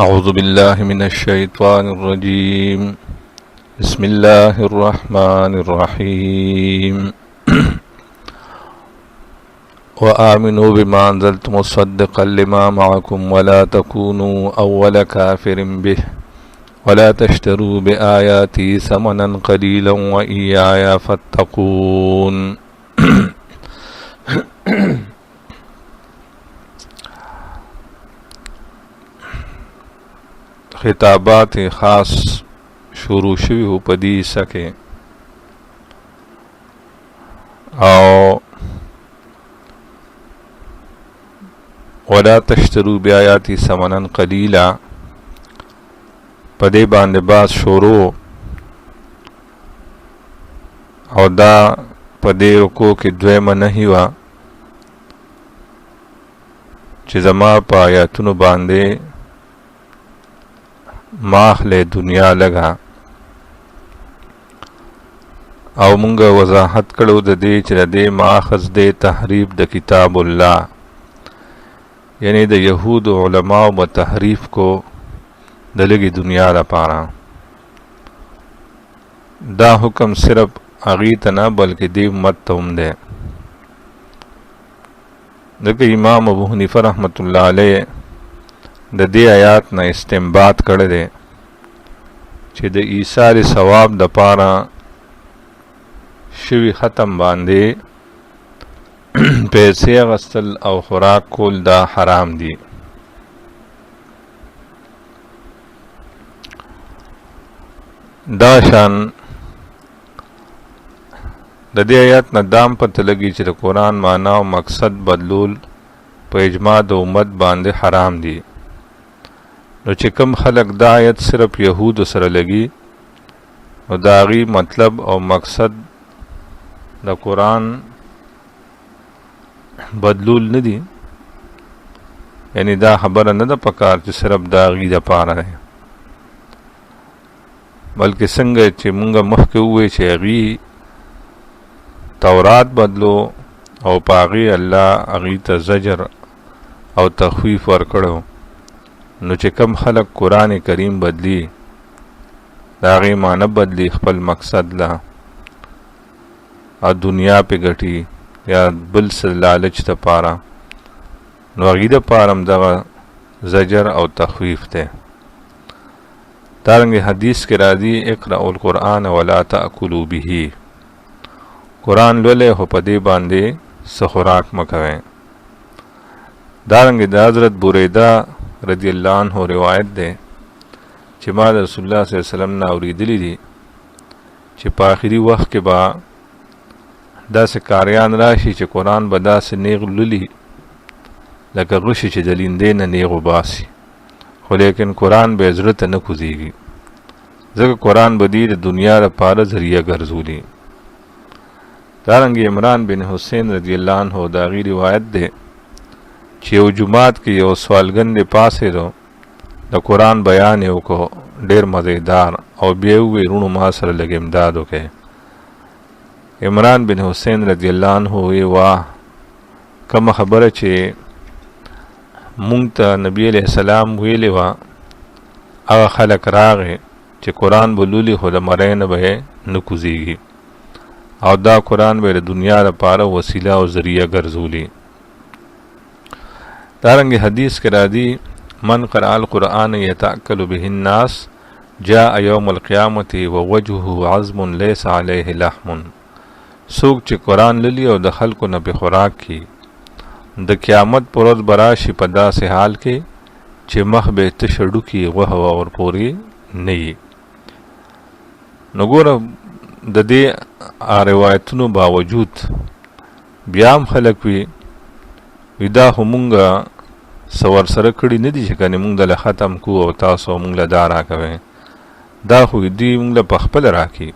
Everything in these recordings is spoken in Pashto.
أعوذ بالله من الشيطان الرجيم. بسم الله الرحمن الرحيم. وآمنوا بما أنزلت مصدقا لما معكم ولا تكونوا أول كافر به ولا تشتروا بآياتي ثمنا قليلا وإياي فاتقون. خطابات خاص شروع شوی ہو پدی سکے او ولا تشترو بیااتی ثمنا قلیلا پدی باندې باز شروع او دا پدی رکو کې دویمه نهی وا چې زما په آیاتونو باندې ماخله دنیا لگا او مونږه وضاحت کړو د دې چې د دې ماخذ د تحریف د کتاب الله یعنی د یهود علماء و تحریف کو د لګي دنیا لپاره دا حکم صرف اغي ته نه بلکې دې امت ته هم ده. دغه امام ابو حنیفه رحمت الله علیه د دې آیات نه استنباط کړی دی چې د ایثار ثواب د پاره شوی ختم باندې پیسې غسل او خوراک کول دا حرام دي. دا شان د دې آیات نه دام پته لګي چې د قرآن معنا او مقصد بدلول په اجماع د امت باندې حرام دي. نو چې کم خلق دا آیت صرف یهود سره لګي نو دا غي مطلب او مقصد د قرآن بدلول نه دي، یعنی دا خبره نه ده پکار چې صرف دا غي د پاره ده، بلکې څنګه چې مونږه مخکې وې چې غي تورات بدلو او پاغي الله غي ته زجر او تخویف ورکړو، نو چې کم خلق قرآن کریم بدلی دا غي معنی بدلی خپل مقصد لا ا دنیا په غټي یا بل سره لالچ ته پاره، نو غي د پارم دغه زجر او تخویف ته. دارنګه حدیث کې راځي اقرأ القرآن ولا تأكلوا به، قرآن لولې هو په دې باندې سخوراک مکوي. دارنګه د حضرت بریده رضی اللہ عنہ روایت ده چې ما د رسول الله صلی الله علیه وسلم نه اوریدلی دي چې په آخري وخت کې با داسې کاریان راشي چې قرآن به داسې نیغ لولي لکه غشي چې د لیندې نه نیغ وباسي، خو لیکن قرآن به زړه ته نه کوزیږي، ځکه قرآن به دې د دنیا لپاره ذریعه ګرځولي. دارنګه عمران بن حسین رضی اللہ عنہ دا غي روایت ده چې یو جماعت کې یو سوالګن دی پاسې دو د قرآن بیان یې وکړو ډېر مزیدار او بیا وی رونو ما سره لږ امداد وکړي. عمران بن حسین رضی الله عنه وی واه کومه خبره چې مونږ ته نبی علیہ السلام ویلې وه هغه خلک راغې چې قرآن بلولي خو د مرۍ نه به نه کوزیږي او دا قرآن به د دنیا لپاره وسیله او ذریعه ګرځولي. دارنگی حدیث کے راضی من قرأ القرآن یتأکل به الناس جاء یوم القیامت ووجهه عظم لیس علیه لحم، سوک چې قرآن للی او د خلکو نه به خوراک کی د قیامت پر ورځ براشي په داسې حال کې چې مخ به تشړو کی غوښه اور پوری نه وي. نو ګوره د دې روایتونو باوجود بیا هم خلک وی دا همونګه سور سره کړي نه دي چې کنه مونږ د ختم کو او تاسو مونږ له دارا کوي، دا خو دې مونږ له پخپل راکې.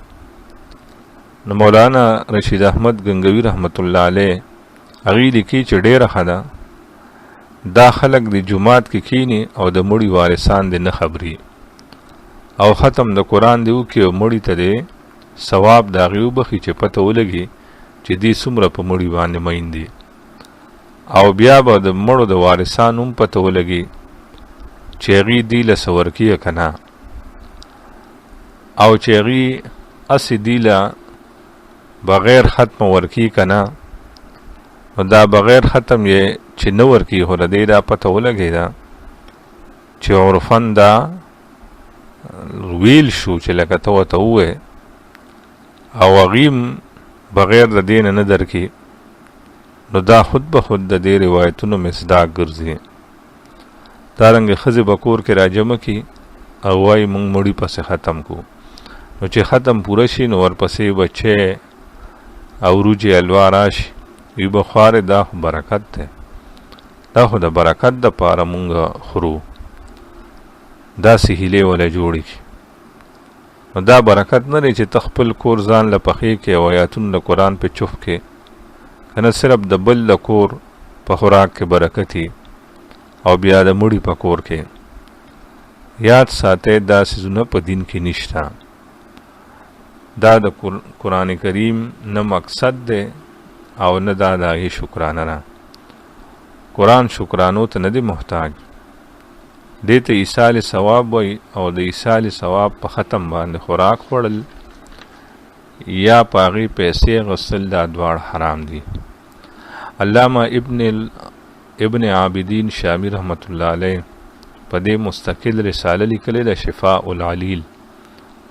نو مولانا رشید احمد گنگوی رحمت الله علیه هغه لیکي چې ډېره خدا دا خلق د جمعات کې کینی او د مړي وارثان دي نه خبري او ختم د قرآن دیو کې او مړي ته دی ثواب دا غیو بخي چې پته ولګي چې دې څومره په مړي باندې مین دي او بیا به د مړو د وارثانو هم پته ولګي چې هغې دی له څه ورکوي که نه، او چې هغې هسې دی له بغیر ختم ورکوي که نه، نو دا بغیر ختم یې چې نه ورکوي خو د دې دا پته ولګېده چې عرفن دا ویل شو چې لکه ته ورته ووایې او هغې بغیر د دې نه درکړي، نو دا خود به خود د دې روایتونو مصداق ګرځي. دارنګې ښځې به کور کې راجمع کړي او وایي موږ مړي پسې ختم کړو، نو چې ختم پوره شي نو ورپسې بچی او وروجې حلوا راشي، وي به خوارې دا خو برکت دی، دا خو د برکت دپاره مونږ خورو، داسې هیلې وله جوړې کړي. نو دا برکت نه دی چې ته خپل کور ځان له پخې کې او آیاتونه د قرآن پې چوف کې، که نه صرف د بل د کور په خوراک کې برکتي او بیا د مړي په کور کې. یاد ساتئ دا څیزونه په دین کې نشته. دا د قرآن کریم نه مقصد دی او نه دا د هغې شکرانه نه. قرآن شکرانو ته نه دی محتاج، دې ته ایصال ثواب وایي او د ایصال ثواب په ختم باندې خوراک خوړل یا په هغې پیسې غسل دا دواړه حرام دي. علامه ابن عابدین شامی رحمت الله علیه په دې مستقل رساله لیکلې ده شفاء العلیل،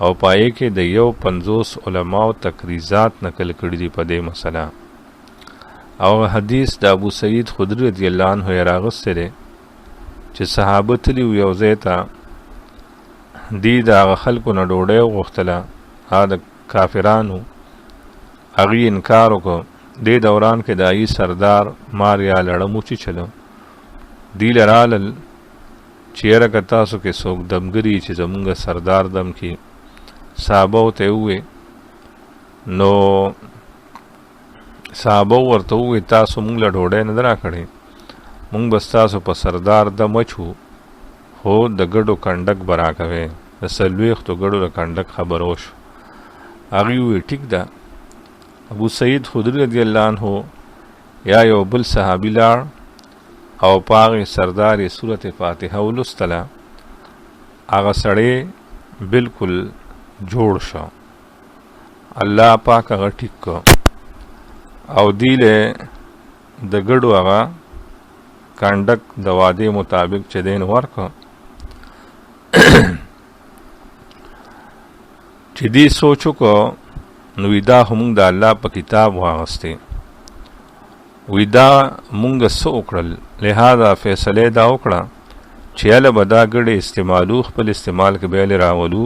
او پایې کې د 50 علماو تقریزات نقل کړي دي په دې مسله. او حدیث د ابو سعید خدری رضی الله عنه راغسته دی چې صحابه تلي یو ځای ته، دی د هغه خلکو نه ډوډۍ وغوښتله، هغه د کافرانو، هغې انکار وکړو. دې دوران کې د هغې سردار مار یا لړم وچیچلو، دی له رالل چې یاره که تاسو کې څوک دمګري چې زمونږ سردار دم کړي. صحابه ورته ووې، نو صحابه ورته ووې تاسو مونږ له ډوډۍ نه ده راکړې، مونږ به ستاسو په سردار دم وچو، خو د ګډو کنډک به راکوې. د 40 ګډو د کنډک خبر وشو. هغې ووې ټیک ده. ابو سعید خدری رضی الله عنه یا یو بل صحابي لاړ او په هغې سردار یې سورت فاتحه ولوستله، هغه سړی بلکل جوړ شو، الله پاک هغه ټیک کو او دی له د ګډو هغه کنډک د وعدې مطابق چې دین ورکو. چې دی سوچو کو نو دا همونږ د الله په کتاب واغستې، وی دا مونږ څه وکړل، لہذا فیصله دا وکړه چې هله به دا ګډې استعمالو، خپل استعمال کې به یې راولو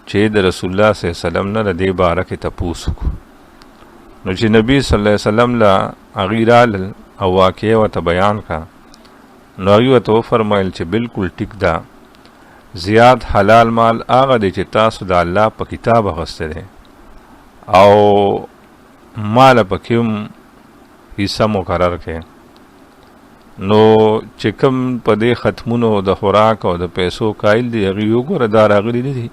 چې د رسول الله صلی الله علیه وسلم نه د دې باره کې تپوس وکړو. نو چې نبی صلی الله علیه وسلم له هغې رالل او واقعه ورته بیان کړه، نو هغې ورته وفرمیل چې بلکل ټیک ده، زیات حلال مال هغه دی چې تاسو د الله په کتاب اخیستی دی او ماله پکې هم حصه مقرر کړې. نو چې کوم په دې ختمونو د خوراک او د پیسو قایل دي، هغې وګوره دا راغلي نه دي،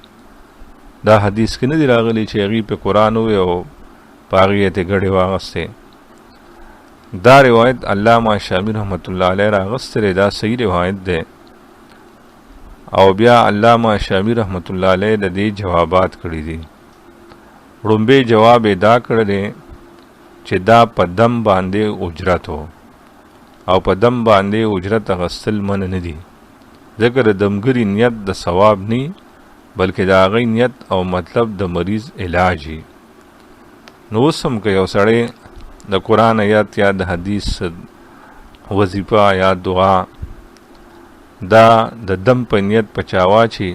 دا حدیث کې نه دي راغلي چې هغې په قرآن ووی او په هغې یې ګډې واغستې. دا روایت علامه شامی رحمت الله علیه راغسته دی، دا صحیح روایت دی. او بیا علامه شامی رحمت الله علیه د دې جوابات کړي دي. وړومبی جواب یې دا کړی دی چې دا په دم باندې اجرت و، او په دم باندې اجرت اخیستل منع نه دي، ځکه د دمګري نیت د ثواب نی بلکې د هغې نیت او مطلب د مریض علاج وي. نو اوس هم که یو سړی د قرآن آیات یا د حدیث وظیفه یا دعا دا د دم په نیت په چا واچي،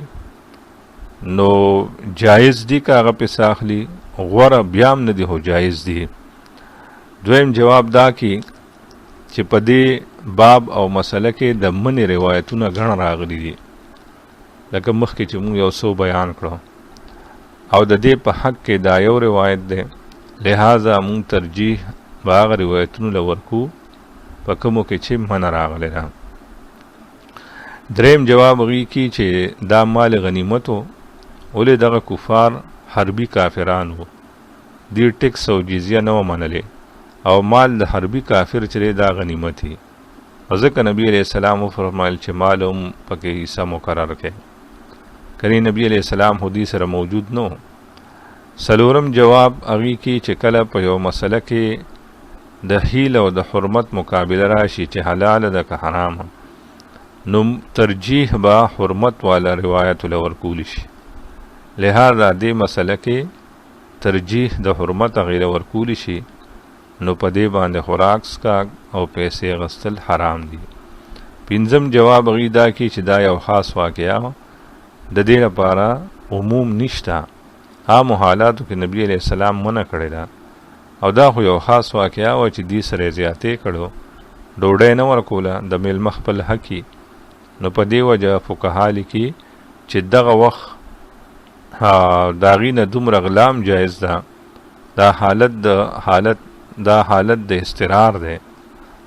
نو جایز دی که هغه پې ساخلي، غوره بیا هم نه دی، خو جایز دی. دویم جواب دا کی چې په دې باب او مسله کې د منې روایتونه ګڼ راغلي دي، لکه مخکې چې موږ یو څو بیان کړو، او د دې په حق کې دا یو روایت دی، لہذا موږ ترجیح به هغه روایتونو له ورکو په کومو کې چې منع راغلی ده. دریم جواب هغې کی چې دا مال غنیمت و، ولې دغه کفار حربي کافران وو، دې ټیکس او جزیه نه و منلې، او مال د حربي کافر چې دا غنیمت وي، ځکه نبی علیہ السلام فرمایل چې معلوم پکې حصہ مقرر کړي. کله نبی علیہ السلام حدیث سره موجود نو. سلورم جواب هغې کې چې کله په یو مسله کې د حیل او د حرمت مقابله راشي چې حلال ده که حرام، نو ترجیح به حرمت والا روایت ورکول شي. لہذا دې مسله کې ترجیح د حرمت هغې ورکول شي، نو په دې باندې خوراک څښاک او پیسې اخیستل حرام دي. پنځم جواب هغې دا کې چې دا یو خاص واقعه د دې لپاره عموم نشته. عام حالاتو کې نبی علیہ السلام منع کړی ده، او دا خو یو خاص واقعه وه چې دې سره زیاتې کړو، ډوډۍ نه ورکوله د میلمه خپل حقي. نو په دې وجه فقها لیکي چې دغه وخت د هغې نه دومره غلام جایز ده. دا حالت د اضطرار دی،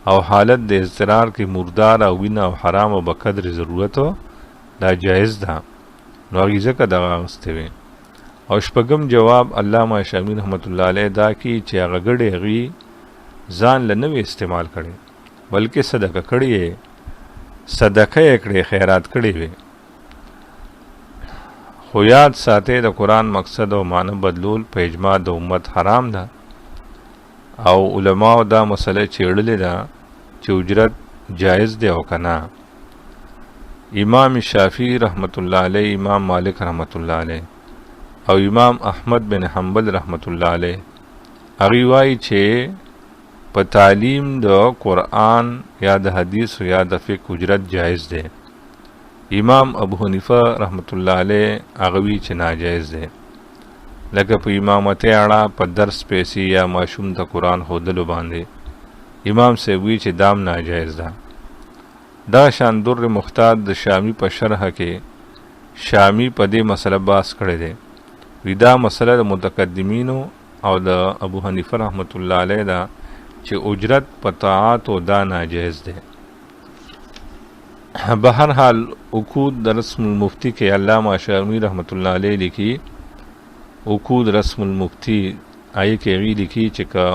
او حالت د اضطرار کې مردار او وینه او حرام او بقدر ضرورتو دا جایز ده، نو هغې ځکه دغه اخیستې وي. او شپږم جواب علامه شامی رحمت الله علیه دا کی چې هغه ګډې هغې ځان له نه استعمال کړي، بلکې صدقه کړي یې، صدقه یې کړې، خیرات کړي وي. خو یاد ساتئ د قرآن مقصد او معنی بدلول په اجماع د امت حرام ده، او علماو دا مسله چیړلې ده چې اجرت جایز دی او که نه. امام شافعی رحمت الله علیه، امام مالک رحمت الله علیه او امام احمد بن حنبل رحمت الله علیه هغې وایي چې په تعلیم د قرآن یا د حدیث یا د فقه اجرت جایز دی. امام ابو حنیفه رحمت الله علیه هغه وی چې ناجایز دی، لکه په امامتۍ اړه په درس پیسې یا ماشوم ته قرآن ښودلو باندې امام صاحب وی چې دام ناجایز ده. دا شان در مختار د شامی په شرح کې شامی په دې مسله بحث کړی دی. وی دا مسله د متقدمینو او د ابو حنیفه رحمت الله علیه ده چې اجرت په طاعات او دا ناجایز دی. بهرحال عقود د رسم المفتی کې علامه شامی رحمت الله علیه لیکي، عقود رسم المفتی آئی کې هغې لیکي چې که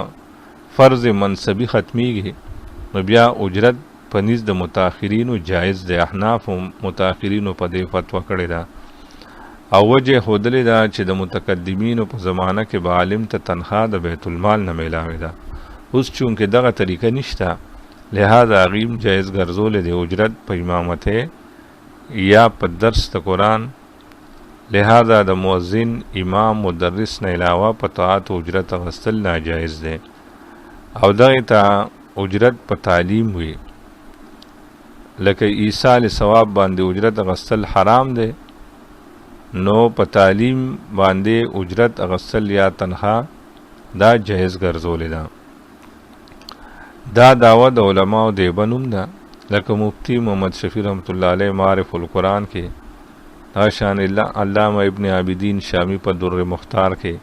فرض منصبي ختمیږي نو بیا اجرت په نزد د متاخرینو جایز دی. احناف متاخرینو په دې فتوا کړې ده، او وجه ښودلې ده چې د متقدمینو په زمانه کې به عالم ته تنخواه د بیت المال نه میلاوې ده. اوس چونکې دغه طریقه نشته، لہذا هغې جایز ګرځولی دی اجرت په امامتۍ یا په درس د قرآن. لہذا د مؤذن، امام، مدرس نه علاوه په طاعت اجرت اخیستل ناجایز دی، او دغې ته اجرت په تعلیم وي. لکه ایصال ثواب باندې اجرت اخیستل حرام دی، نو په تعلیم باندې اجرت اخیستل یا تنخواه دا جایز ګرځولی ده. دا دعوه د علماو دیوبند هم ده، لکه مفتی محمد شفیع رحمت الله علیه معارف القرآن کې، دا شان علامه ابن عابدین شامی په در مختار کې،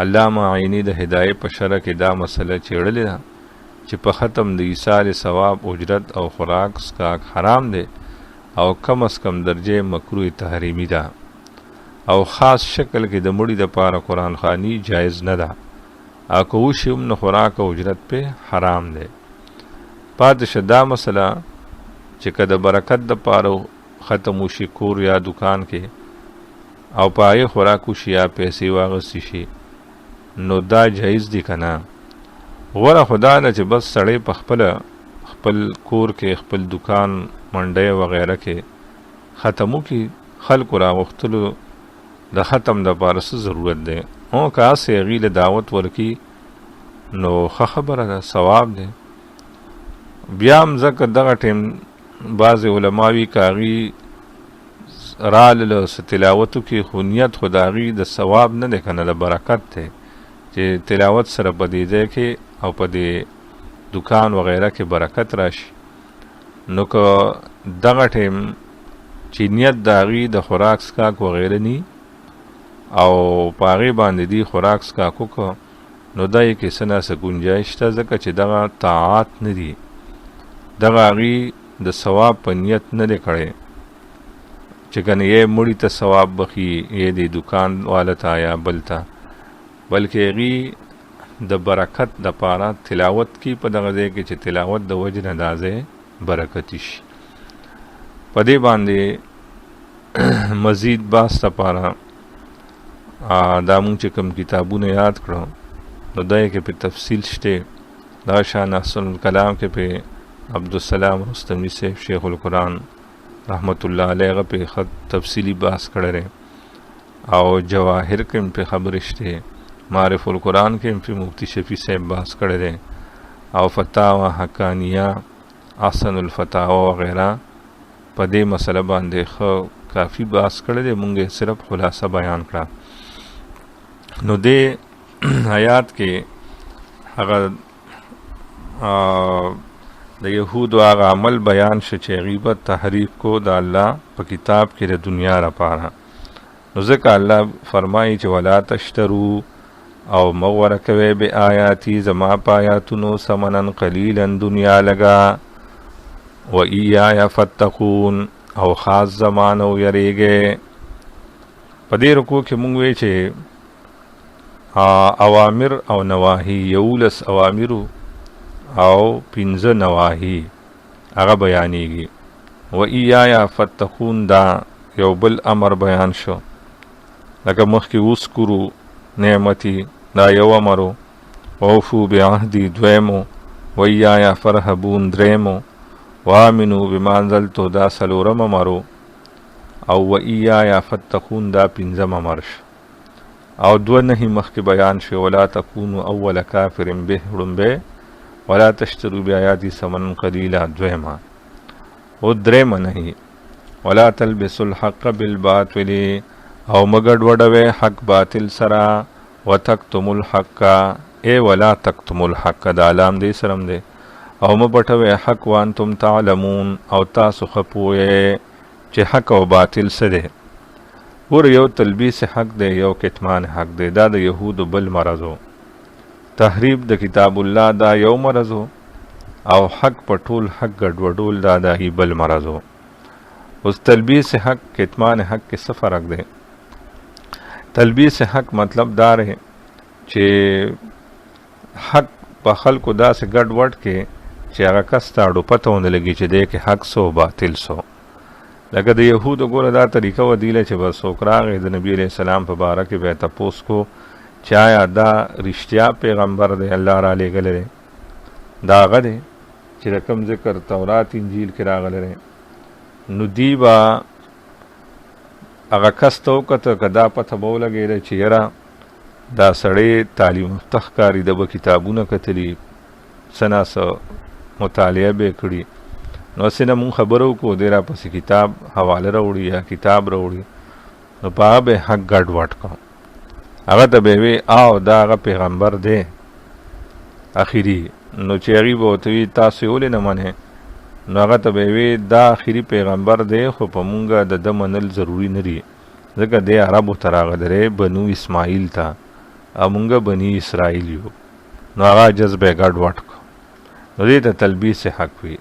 علامه عینی د هدایه په شرح کې دا مسله چیړلې ده چې په ختم د ایصال ثواب اجرت او خوراک څښاک حرام دی، او کم از کم درجه مکروه تحریمی ده، او خاص شکل کې د مړي دپاره قرآن خوانی جایز نه ده، او که وشي هم نو خوراک او اجرت پې حرام دی. پاتې شه دا مسله چې که د برکت دپاره ختم وشي کور یا دکان کې، او په هغې خوراک وشي یا پیسې واخیستې شي، نو دا جایز دی که نه؟ غوره خو دا ده چې بس سړی په خپل کور کې، خپل دکان، منډی وغیره کې ختم وکړي. خلکو راغوښتلو د ختم دپاره څه ضرورت دی؟ او که هسې هغې له دعوت ورکړي نو ښه خبره ده، ثواب دی. بیا هم ځکه دغه ټیم بعضې علماوي که هغې راله څه تلاوتو کې، خو نیت خو د هغې د ثواب نه دی که نه، د برکت دی چې تلاوت سره په دې ځای کې او په دې دکان وغیره کې برکت راشي. نو که دغه ټیم چې نیت د هغې د خوراک څښاک وغیره نی، او په هغې باندې دی خوراک څښاک وکړه، نو دا یې کې څه نه څه ګنجایش شته، ځکه چې دغه طاعات نه دي، دغه هغې د ثواب په نیت نه دی کړی چې کنه یې مړي ته ثواب بخي، یې د دکان والا ته یا بل ته، بلکې هغې د برکت دپاره تلاوت کی په دغه ځای کې چې تلاوت د وجې نه دا ځای برکتی شي. په دې باندې مزید بحث لپاره دا مونږ چې کوم کتابونه یاد کړو نو دای کې په تفصیل شته. دا شان احسن الکلام کې په عبدالسلام رستمی سے شیخ القرآن رحمت الله علیه په خط تفصیلی بحث کړی او جواهر کې په خبرې شته. معرف القرآن کې په مفتی شفیع صاحب بحث کړی دی او فتاوا حقانیه احسن الفتاوا وغیرہ په دې مسله باندې خو کافی بحث کړی دی. مونږ صرف خلاصه بیان کړه. نو دې آیات کې هغه د یهودو هغه عمل بیان شو چې غیبت تحریف کو د الله په کتاب کې د دنیا لپاره. نو ځکه الله فرمایي چې ولا تشترو او مغوره کوي به آیاتی زما پایاتونو ثمنن قلیلا دنیا لگا و ایایا فتقون او خاص زمانو یریږي. په دې رکوع کې مونږ وی چې اوامر او نواهی 11 اوامر او 15 نواهی هغه بیانېږي. و ایایا فتقون دا یو بل امر بیان شو لکه مخکې وذکروا نعمتي دا یو امرو، ووفو بعهدی دویمو، و ایایا فرهبون دریمو، وامنو بما انزلتو دا سلورم امرو، او و ایایا فتقون دا پنځم امر شو. او دو نهی مخکې بیان شو ولا تکونو اول کافر به ړومبی ولا تشترو بیااتی ثمنا قلیلا دویما. او دریم نهی ولا تلبسوا الحق بالباطل او مګډ وډوي حق باطل سرا وتکتموا الحق ای ولا تکتموا الحق دا علام دې سرم دې او مپټوي حق وانتم تعلمون او تاسو خپوي چې حق او باطل څه دی. ور یو تلبیس حق دی یو کتمان حق دی. دا د یهودو بل مرضو. تحریف د کتاب الله دا یو مرضو او حق پټول حق ګډوډول دا د بل مرضو. اوس تلبیس حق کتمان حق کې څه فرق دی؟ تلبیس حق مطلب دا رہے چې حق په خلکو داسې ګډ وډ کې چې هغه کس ته اډو پته ونه لګي چې دی کې حق سو باطل سو. لکه د یهودو ګوره دا طریقه ودیله چې بس څوک راغی د نبي علیہ السلام په باره کې به یې تپوس کو چې آیا دا رښتیا پیغمبر دی الله را لېږلی دی؟ دا هغه دی چې د کوم ذکر تورات انجیل کې راغلی دی؟ نو دی به هغه کس ته وکته که دا پته به ولګېده چې یاره دا سړی تعلیم یافته ښکاري، ده به کتابونه کتلي، څه ناڅه مطالعه به یې کړي. نو هسې نه مونږ خبره وکړو دی را پسې کتاب حواله راوړي یا کتاب راوړي نو په هغه به یې حق ګډ وډ کړو. هغه ته به یې وی او دا هغه پیغمبر دی اخري. نو چې هغوی به ورته وي تاسو یې ولې نه منئ؟ نو هغه ته به یې وی دا اخري پیغمبر دی خو په مونږه د ده منل ضروري نه دي ځکه دی عربو ته راغلی دی بنو اسماعیل ته او مونږه بني اسرائیل یو. نو هغه عجز به یې ګډ وډ کړو. نو دې ته تلبیس حق وي.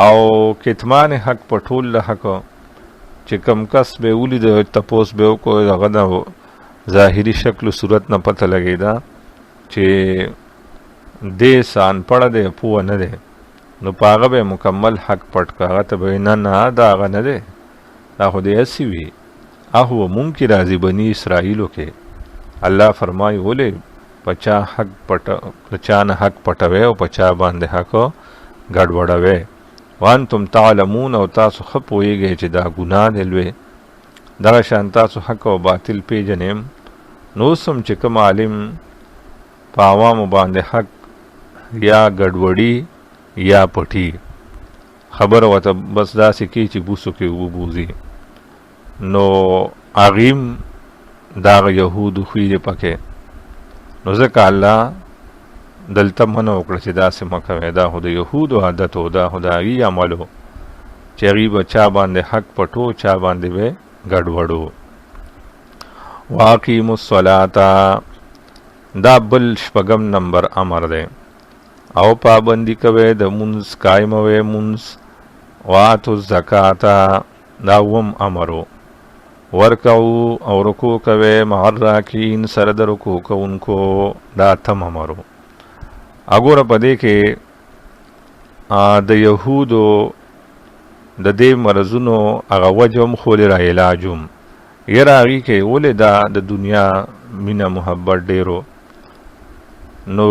او کتمان حق په ټول له حق چې کم کس به ولید تپوس به وکړو هغه د ظاهري شکل و صورت نه پته لګېده چې دې سان پړه دی پوه نه دی نو په هغه به مکمل حق پټ کړه. هغه ته به نه نه دا هغه نه دی دا خو دې هسې وي. هغه مونږ کې راځي بني اسرائیلو کې الله فرمایي ولې په چا حق پټ چا نه حق پټوي او په چا باندې حق ګډوډوي. وانتم تعلمون او تاسو ښه پوهېږئ چې دا ګناه دی لوی. دغه شان تاسو حق او باطل پیژنئ. نو اوس هم چې کوم عالم په عوامو باندې حق یا ګډوډي یا پټي خبره ورته بس داسې کوي چې بوسو کې وبوځي نو هغیم دغه یهودو خوی دی پکې. نو ځکه الله دلته منع وکړه چې داسې مه کوئ. دا خو د یهودو عادت و دا خو د هغوی عملو چې هغوی به چا باندې حق پټو چا باندې به ګډوډو. واقیموا الصلاة دا بل شپږم نمبر امر دی او پابندی کوي د مونځ قایموي مونځ. واتو الزکات دا اووم امرو. ورکو او رکوع کوي مع الراکعین سره د رکوع کوونکو دا اتم امرو. اګوره په دې کې د یهودو د دې مرضونو هغه وجه هم خولې را علاج هم یره هغې کې ولې دا د دنیا مینه محبت ډېرو نو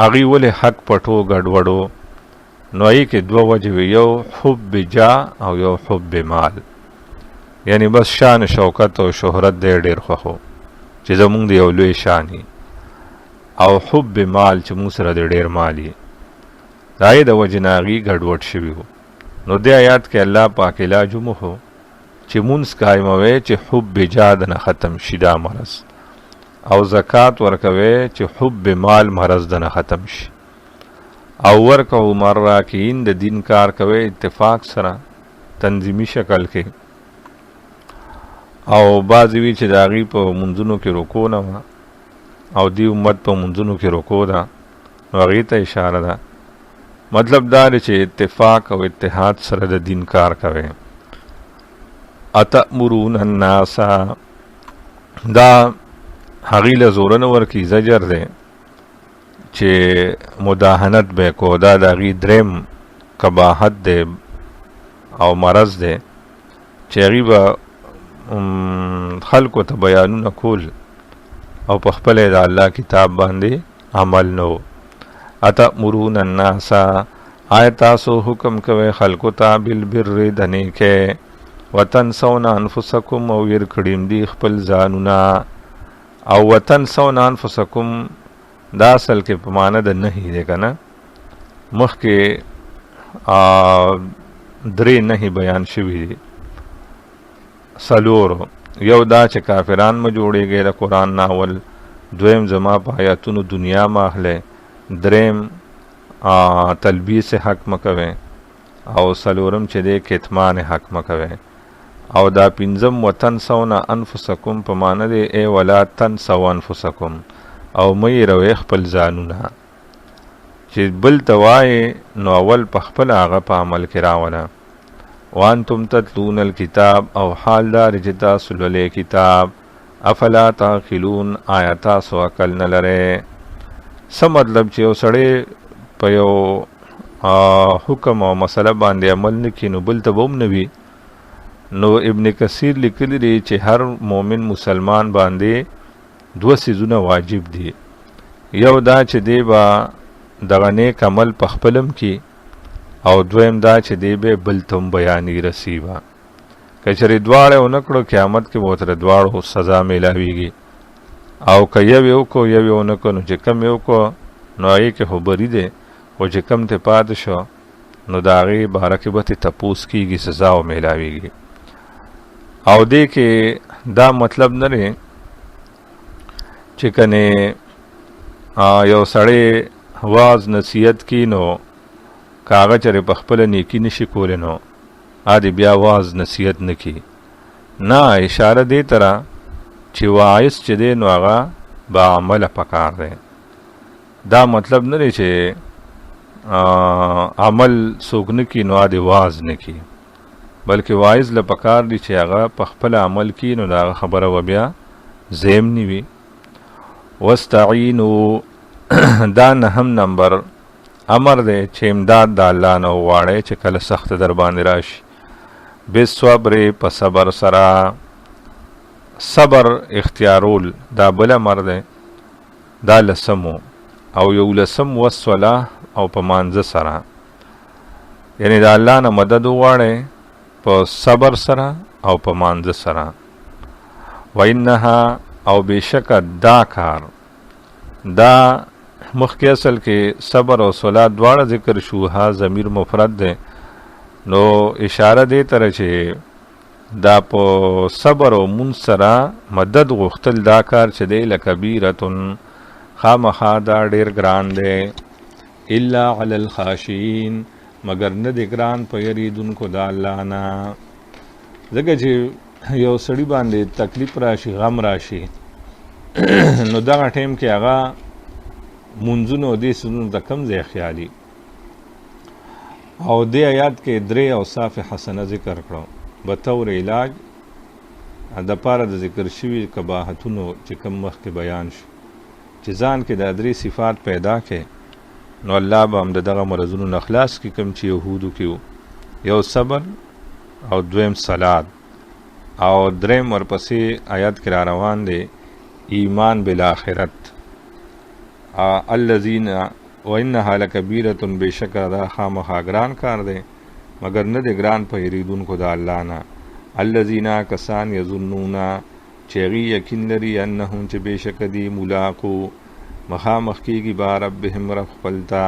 هغې ولې حق پټو ګډوډو نو هغې کې دوه وجې وي یو حب جا او یو حب مال یعنی بس شان شوکت او شهرت دی ډېر خوښو چې زمونږ د یو لوی شان او حب مال چې مونږ سره د ډېر مال یي د هغې د وجې نه هغې ګډوډ شوي وو نو دې آیات کې الله پاک علاج وموښو چې مونځ قایموئ چې حب جا د نه ختم شي دا مرض او زکات ورکوئ چې حب مال مرض د نه ختم شي او ورکو مراکین د دین کار کوئ اتفاق سره تنظیمي شکل کې او بعضې وي چې د هغې په منځونو کې رکو نه وه او دی امت په منځونو کې رکو ده نو هغې ته اشاره ده مطلب دا دی چې اتفاق او اتحاد سره د دین کار کوئ اتأمرون الناس دا هغې له زوره نه ورکي زجر دی چې مداهنت به کو دا د هغې دریم قباحت دی او مرض دی چې هغې به خلکو ته بیانونه کول او په خپله د الله کتاب باندې عمل نو اتأمرون الناس آیا تاسو حکم کوئ خلکو ته بالبر د نیکۍ وتنسون انفسکم او ویر کړیم دي خپل ځانونه او وتنسون انفسکم دا اصل کې په معنی د نهي دی که نه مخکې درې نهي بیان شوي دي څلورو یو دا چې کافران مه جوړېږئ د قرآن ناول دویم زما په آیاتونو دنیا مه اخلئ دریم تلبیس حق مه کوئ او څلورم چې دی کتمان حق مه کوئ او دا پنځم وتنسون انفسکم په معنی دی ای ولا تنسوا انفسکم او مه یې روئ خپل ځانونه چې بل ته وایې نو اول په خپله هغه په عمل کې راوله وانتم تتلون الکتاب او حال دار چې تاسو لولئ کتاب افلا تعقلون آیا تاسو عقل نه لرئ څه مطلب چې یو سړی په یو حکم او مسله باندې عمل نه کړي نو بل ته به هم نه وي نو ابن کثیر لیکلی دی چې هر مومن مسلمان باندې دوه څیزونه واجب دي یو دا چې دی به دغه نیک عمل په خپلم کې او دویم دا چې دی به بل ته هم بیانې رسي به که چېرې دواړه ونه کړو قیامت کې به ورته دواړو سزا میلاویږي او که یو یې وکړو یو یې ونه کړو نو چې کم یې وکړو نو هغې کې خو بری دی خو چې کم ته پاتې شو نو د هغې باره کې به ترې تپوس کېږي سزا و میلاویږي او دې کې دا مطلب نه دی چې کنې یو سړی واز نصیحت کی نو کاغه چرې په خپله نیکي نشي کولی نو دې بیا واز نصیحت نه کی نه اشاره دې ته چې واعظ چې دی نو هغه با عمله پکار دی دا مطلب نه دی چې عمل څوک نه کی نو دې واز نه کی بلکې واعظ له پکار دی چې هغه په خپل عمل کی نو دا خبره و بیا زیم نی وي واستعینوا دا نهم نمبر امر دی چې امداد د الله نه وغواړئ چې کله سخت در باندې راشي بالصبر په صبر سره صبر اختیارول دا بل امر دی دا لسمو او یو لسم والصلاة او په مانځه سره یعنی د الله نه مدد وغواړئ په صبر سره او په مانځه سره وانها او بشک دا کار دا مخکې اصل کې صبر او صلات دواړه ذکر شو ها ضمیر مفرد دی نو اشاره دی تر چې دا په صبر او منځ سره مدد غوښتل دا کار چې دی لکبیرتن خامخا دا ډېر ګران دی الا علی الخاشعین مگر نه دی ګران په یریدونکو د الله نه ځکه چې یو سړي باندې تکلیف راشي غم راشي نو دغه ټیم کې هغه منځونو دې سنونو ته کم ځای خیالي او دې آیات کې درې اوصاف حسنه ذکر کړو بطور علاج د پاره د ذکر شوي قباحتونو چې کم مخکې بیان شو چې ځان کې د درې صفات پیدا کړي نو الله به هم دغه مرضونو نه خلاص کړي کوم چې یهودو کې وو. یو صبر او دویم صلات او دریم ورپسې آیات کې را روان دی ایمان بالآخرت. الذین وانها لکبیرة، بشک دا خامخا ګران کار دی مگر نه دی ګران په یریدونکو د الله نه. الذین کسان یظنون چې هغوی یقین لري انهم چې بشک دی ملاقو مخامخ کېږي با ربهم رب خپل ته،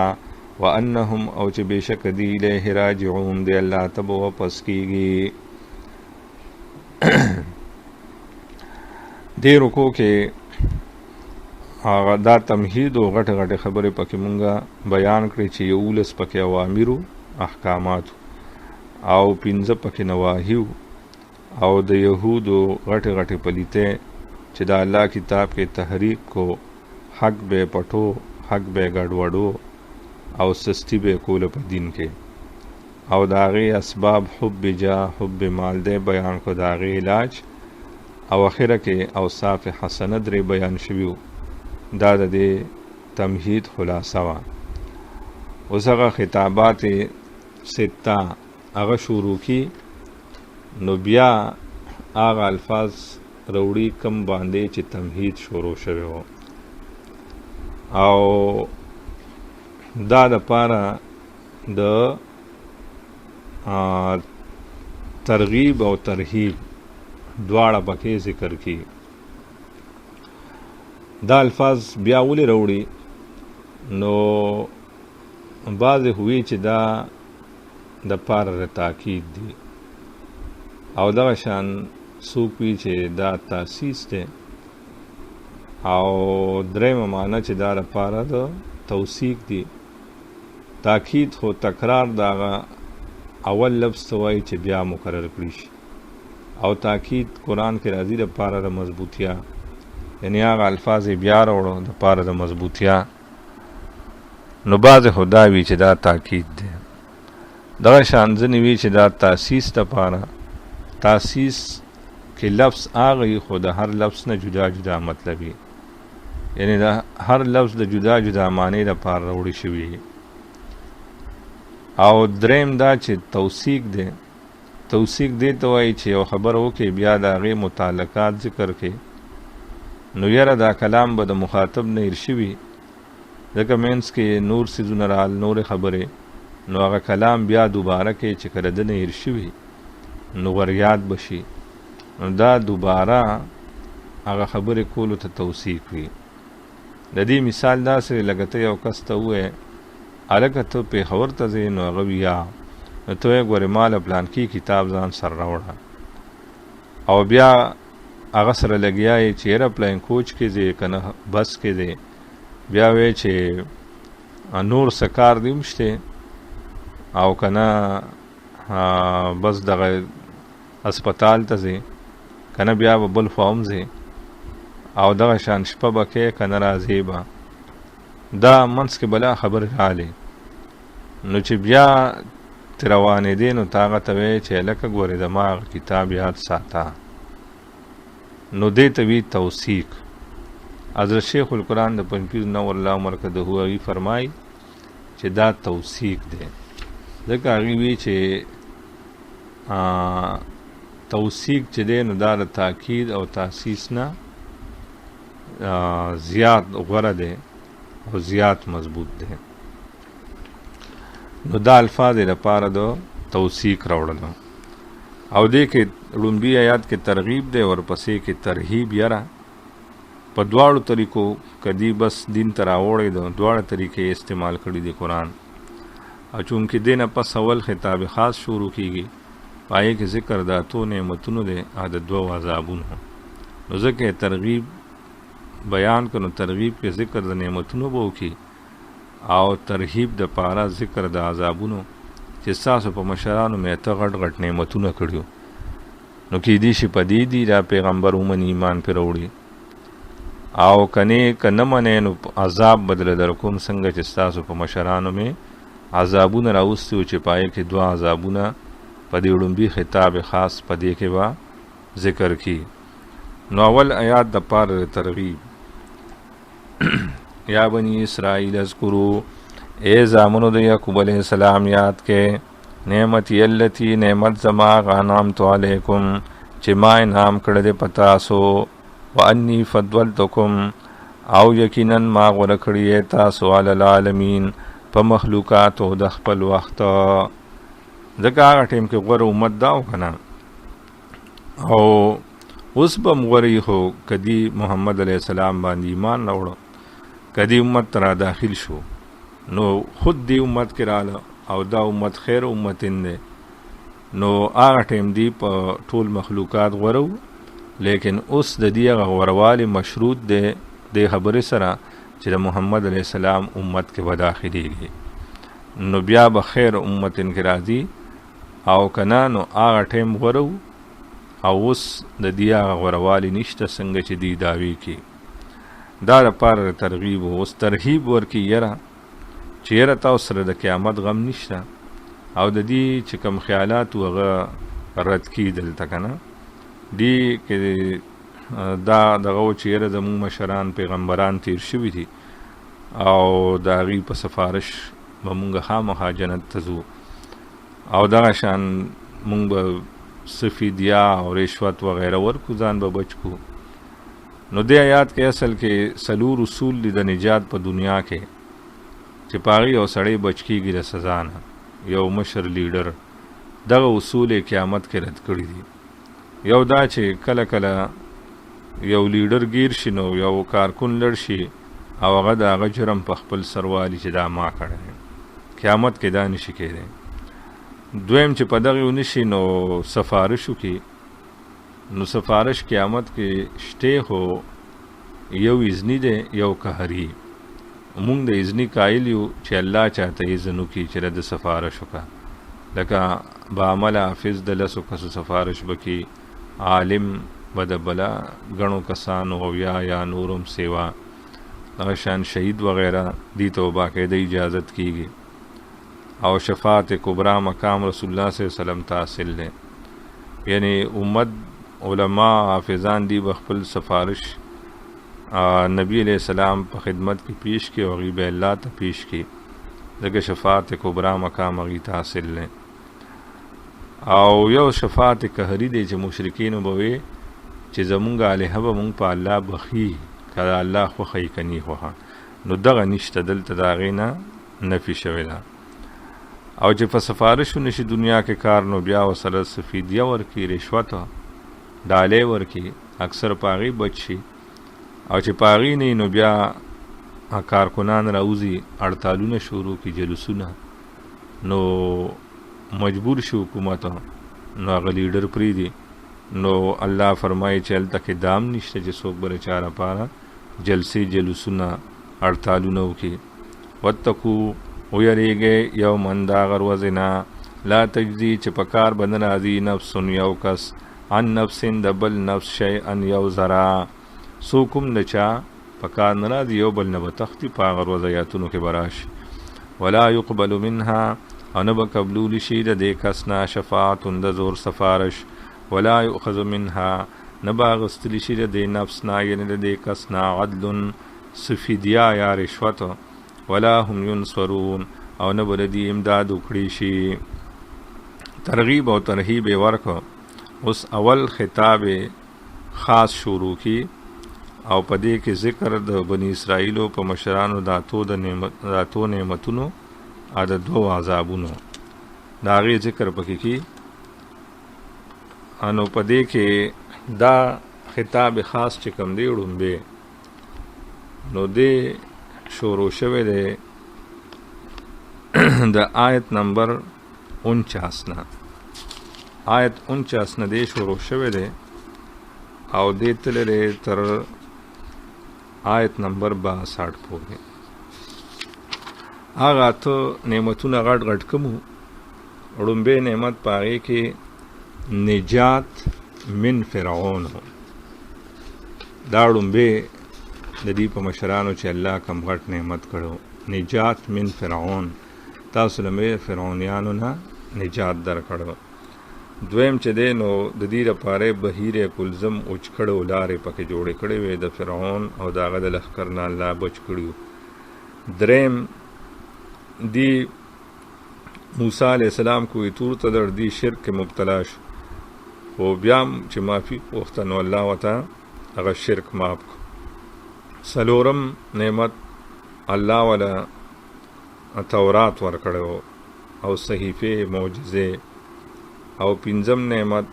وانهم او چې بشک دی الیه راجعون دی الله ته به واپس کېږي. دې رکو کې هغه دا تمهید او غټ غټ خبرې پکې مونږه بیان کړې چې 11 پکې اوامر احکامات او 15 پکې نواهی او د یهودو غټ غټ پلیته چې د الله کتاب کې تحریف کو، حق به پټو، حق به ګډوډو او سستی به کول په دین کې، او داغه اسباب حب جا حب مال دې بیان کو، داغه علاج او اخره کې اوصاف حسنه درې بیان شویو. دا د تمهید خلاصه وا. اوس هغه خطابات سته هغه شروع کی، نو بیا هغه الفاظ روړي کم باندې چې تمهید شروع شوی و، او دا د پاره د ترغیب او ترهیب دواړه پکې ذکر کی. دا الفاظ بیا ولې راوړي؟ نو بعضې هوی چې دا د پاره تاکید دی، او دغه شان څوک وي چې دا تاسیس دی، او درېمه معنی چې دا لپاره د توثیق دی. تاکید خو تکرار دغه اول لفظ ته وایي چې بیا مکرر کړي شي، او تاکید قرآن کې راځي د پاره د مضبوطیا، یعنی هغه الفاظ بیا راوړو د پاره د مضبوطیا. نو بعضې خو دا وي چې دا تاکید دی، دغه شان ځینې وي چې دا تاسیس دپاره. تاسیس کې لفظ هغه خو د هر لفظ نه جدا جدا مطلبي، یعنی د هر لفظ د جدا جدا معنی دپاره راوړی شوي. او دریم دا چې توثیق دی. توثیق دی ته وایي چې یو خبر وکړي بیا د هغې متعلقات ذکر کړي، نو یاره دا کلام به د مخاطب نه هیر شوي، ځکه مینس کې نور څیزونه رال نور خبرې، نو هغه کلام بیا دوباره کې چې کله د نه هیر شوي نو وریاد بشي، نو دا دوباره هغه خبرې کولو ته توثیق وي. د دې مثال داسې لکه ته یو کس ته ووایې هلکه ته پېښور ته ځې، نو هغه وي یا، نو ته یې ګورې ماله پلانکي کتاب ځان سره راوړه، او بیا هغه سره لګیا یې چې یاره پلاین کوچ کې ځې که نه بس کې ځې، بیا وایې چې نور څه کار دې هم شته، او که نه بس دغه اسپتال ته ځې، که نه بیا به بل خوا هم ځې، او دغه شان شپه به کې که نه راځې به. دا منځ کې بلا خبرې راغلې، نو چې بیا ترې روانېدې نو تا هغه ته وایې چې هلکه ګورې زما هغه کتاب یاد ساته، نو دې ته وي توثیق. حضرت شیخ القرآن د پنځپیر نور الله مرکزه هغوی فرمایي چې دا توثیق دی، ځکه هغوی وی چې توثیق چې دی نو دا د تاکید او تاسیس نه زیات غوره دی او زیات مضبوط دی. نو دا الفاظ لپاره د توثیق راوړل، او دې کې لومبي آیات کې ترغیب دی، ورپسې کې ترهیب. یاره په دواړو طریقو کدی بس دین ته راوړی د دواړه طریقې استعمال کړي دي قرآن. او چونکې دې نه پس اول خطاب خاص شروع کیږي، پایې کې ذکر د اتو نعمتونو دی او د دوو عذابونو، نو ځکه ترغیب بیان کنو، ترغیب کې ذکر د نعمتونو به وکړي، او ترهیب د پاره ذکر د عذابونو چې ستاسو په مشرانو مې ته غټ غټ نعمتونه کړیو، نو کیدای شي په دې دی دا پیغمبر ومني ایمان پرې وروړي، او که نه منې نو عذاب بدله در کوم، څنګه چې ستاسو په مشرانو مې عذابونه راوستي وو چې پایې کې دوه عذابونه په دې وړومبي خطاب خاص په دې کې به ذکر کی. نو اول آیات د پاره ترغیب یا بنی اسرائیل اذکروا اے زامنو د یعقوب علیہ السلام یاد کې نعمتی اللتی نعمت زما غانامت علیکم چې ما انعام کړی دی په تاسو وانی فضلتکم او یقینا ما غوره کړی تاسو علی العالمین په مخلوقاتو د خپل وخت. ځکه هغه ټیم کې غوره امت دا و که نه، او اوس به م غورې خو کدی محمد علیه السلام باندې ایمان نه وړه، کدی امت ته را داخل شو نو خود دی امت کې راله او دا امت خیر امتین دی، نو هغه ټیم دی په ټول مخلوقات غوره و. لیکن اوس د دې هغه غوروالی مشروط دی د خبرې سره چې د محمد علیه السلام امت کې به داخلېږي، نو بیا به خیر امتین کې راځي او که نه نو هغه ټیم غوره و او اوس د دې هغه غوروالی نشته څنګه چې دی دعوی کې. دا لپاره ترغیب و. اوس ترهیب ورکي یره چې یره تاسو سره د قیامت غم نشته او د دې چې کوم خیالات هغه رد کي دلته که نه دی کې دا دغه و چې یره زمونږ مشران پیغمبران تیر شوي دي او د هغوی په سفارش به مونږ خامخا جنت ته ځو او دغه شان مونږ به څه فدیه او رشوت وغیره ورکو ځان به بچ کو. نو دې آیات کې اصل کې څلور اصول دي د نجات په دنیا کې چې په هغې یو سړی بچ کېږي د سزا نه، یو مشر لیډر دغه اصول یې قیامت کې رد کړي دي. یو دا چې کله کله یو لیډر گیر شي نو یو کارکون لړ شي او هغه د هغه جرم په خپل سر والي چې دا ما کړی، قیامت کې دا نشي کېدی. دویم چې په دغه ونشي نو سفارش وکړي، نو سفارش قیامت کې شته خو یو اذنی دی یو قهري. مونږ د اذنی قایل یو چې الله چاته اذن وکړي چې د سفارش وکړه، لکه بعمل حافظ د لسو کسو سفارش وکړي، عالم به د بله ګڼو کسانو او یا نورم سیوا، دغه شان شهید وغیره دي ته باقاعده اجازت کیږي. او شفاعت کبرا مقام رسول الله صلی الله علیه وسلم ته حاصل دی، یعنی امت علما حافظان دی بخپل سفارش نبی علیہ السلام په خدمت کې پیش کی او هغوی به الله ته پیش کی، ځکه شفاعت کبرا مقام هغوی ته حاصل دی. او یو شفاعت قهري دی چې مشرکینو به وی چې زمونږ الهه به مونږ په الله بخي که الله خوښه یې که نی خوښه، نو دغه نشته، دلته د هغې نه نفي شوې ده. او چې په سفارشو نشي دنیا کې کار نو بیا ورسره څه فدیه ورکړي، رشوت ډالۍ ورکړي، اکثر په هغې بچ شي. او چې په هغې نه نو بیا کارکنان راوځي هړتالونه شروع کړي، جلوسونه، نو مجبور شي حکومت نو هغه لیډر پرېږدي. نو الله فرمایي چې هلته کې دام نشته چې څوک به د چا لپاره جلسې جلوسونه هړتالونه وکړي. واتقوا ویریږئ یومن د هغه ورځې نه لا تجزي چې په کار به نه راځي نفس یو کس عن نفس د بل نفس شیئا یو ذره، څوک هم د چا په کار نه راځي یو بل نه به تښتي، په هغه ورځ آیاتونو کې به راشي. ولا یقبل منها او نه به قبلولی شي د دې کس نه شفاعت د زور سفارش، ولا یؤخذ منها نه به اخیستلی شي د دې نفس نه یعنې د دې کس نه عدل څه فدیه یا رشوت، ولا هم ینصرون او نه به د دې امداد وکړي شي. ترغیب او ترهیب یې ورکړه. اوس اول خطاب خاص شروع کی او په دې کې ذکر د بنی اسرائیلو په مشرانو د اتو نعمتونو او د دوو عذابونو د هغې ذکر پکې کی. انو په دې کې دا خطاب خاص چې کوم دی وړومبی نو دې شروع شوی دی د آیت نمبر 49 نه، آیت 49 نه دی شروع شوی دی او دې تللی تر آیت نمبر 62 پورې. هغه اته نعمتونه غټ غټ کومو. وړومبی نعمت په هغې کې نجات من فرعون، دا وړومبی د دې په مشرانو چې الله کم غټ نعمت کړو، نجات من فرعون، تاسو له فرعونیانو نه نجات در کړو. دویم چې دی نو د دې لپاره بهیر کلزم اوچ کړو، لارې پکې جوړې کړې وې د فرعون او د هغه د لښکر نه الله بچ کړي. دریم دی موسی علیہ السلام کوی تور ته در دی شرک کې مبتلا شو خو بیا چې معافي غوښته نو الله ورته هغه شرک معاف کړ. څلورم نعمت الله ولا تورات ورکړی او صحیفې معجزې. او پنځم نعمت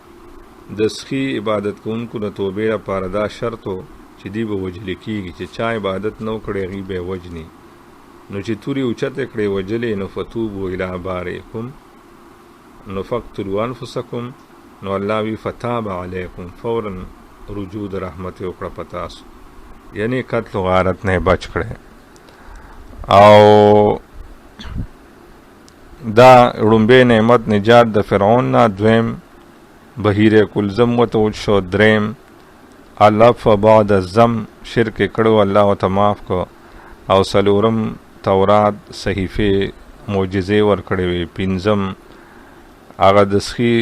د سخي عبادت کوونکو د توبې لپاره دا شرط و چې دی به وجلې کېږي چې چا عبادت نه وکړی هغوی به یې وجني. نو چې تورې اوچتې کړې وجلې نو فتوبوا الی بارئکم نو فاقتلوا انفسکم نو الله وی فتاب علیکم فورا رجوع د رحمت وکړه په تاسو، یعنی قتل و غارت نه بچ کړی. او دا ړومبی نعمت نجات د فرعون نه، دویم بحیر کلزم ورته وشو، دریم الف بعد الزم شرک کړو الله ورته معاف کړو، او څلورم تورات صحیفې معجزې ورکړې وې، پنځم هغه د سخي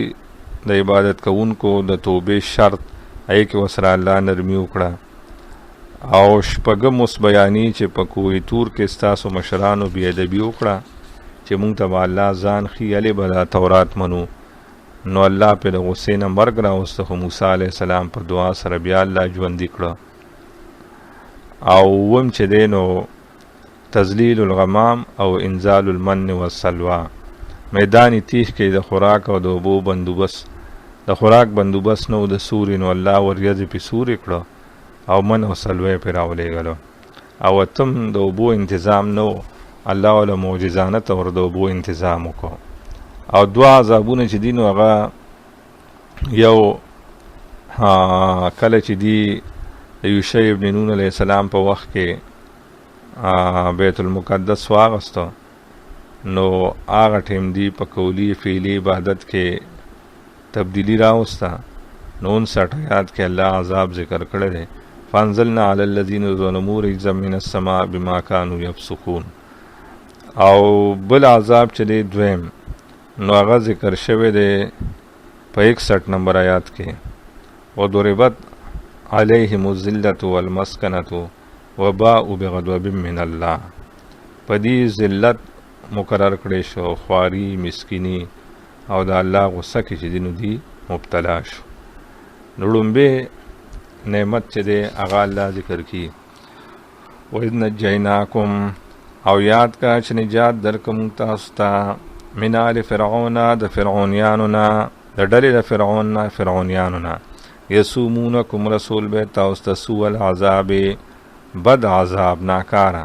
د عبادت کوونکو د توبې شرط هغې کې ورسره الله نرمي وکړه. او شپږم اوس بیاني چې په کوه طور کې ستاسو مشرانو بې ادبي وکړه چې مونږ ته به الله ځان ښي هلې به دا تورات منو. نو الله پرې د غصې نه مرګ راوسته، خو موسی علیه السلام په دعا سره بیا الله ژوندي کړه. او اووم چې دی نو تذلیل الغمام او انزال المن والسلوى، میدان تیح کې د خوراک او د اوبو بندوبست، د خوراک بندوبست نو د سوري نو الله وریځې پې سوري کړه او من او سلوی پې راولېږلو. او اتم د اوبو انتظام نو الله ولا معجزانه طور د اوبو انتظام وکړو. او دوه عذابونه چې دي نو هغه یو کله چې دی د یوشع ابن نون علیه السلام په وخت کې بیت المقدس واغسته نو هغه ټیم دی په قولی فعلی عبادت کې تبدیلی راوسته. نو 59 آیات کې الله عذاب ذکر کړی دی، فانزلنا علی الذین ظلموا رجزا من السماء بما كانوا یفسقون. او بل عذاب چې دی دویم نو هغه ذکر شوی دی په 61 نمبر آیات کې، وضربت علیهم الذلة والمسکنة وباءوا بغضب من الله. په دې ذلت مقرر کړی شو، خواري، مسکینی او د الله غصه کې چې دی نو دی مبتلا شو. نو ړومبی نعمت چې دی هغه الله ذکر کی، وَإِذْ نَجَّيْنَاكُمْ او یاد کا چې نجات درکم تاسو ته من آل فرعون د فرعونیانو نه، د ډلې د فرعون نه فرعونیانو نه، یسومونکم رسول به تاسو ته سوء العذاب بد عذاب ناکاره،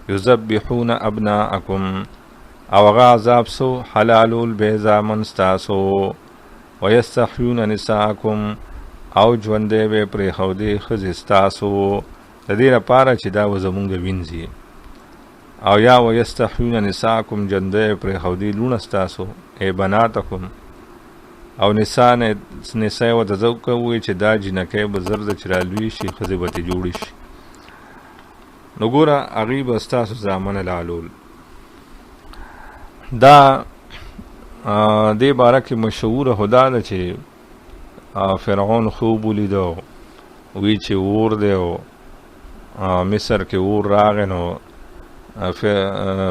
یذبحون ابناءکم او هغه عذاب سو حلالول به زامن ستاسو، ویستحیون نساءکم او ژوندی به پرېښودې ښځې ستاسو د دې لپاره چې دا به زمونږ وینځي، او یا ویستحیون نساءکم ژوندی پرېښودې لوڼه ستاسو ای بناتکم، او نساء ورته ځکه ووایي چې دا جنکۍ به زر ده چې رالوی شي ښځې به ترې جوړې شي. نو ګوره هغوی به ستاسو زامن لالول. دا دې باره کې مشهوره خو دا ده چې فرعون خوب ولیده وی چې اور دی او مصر کې اور راغی، نو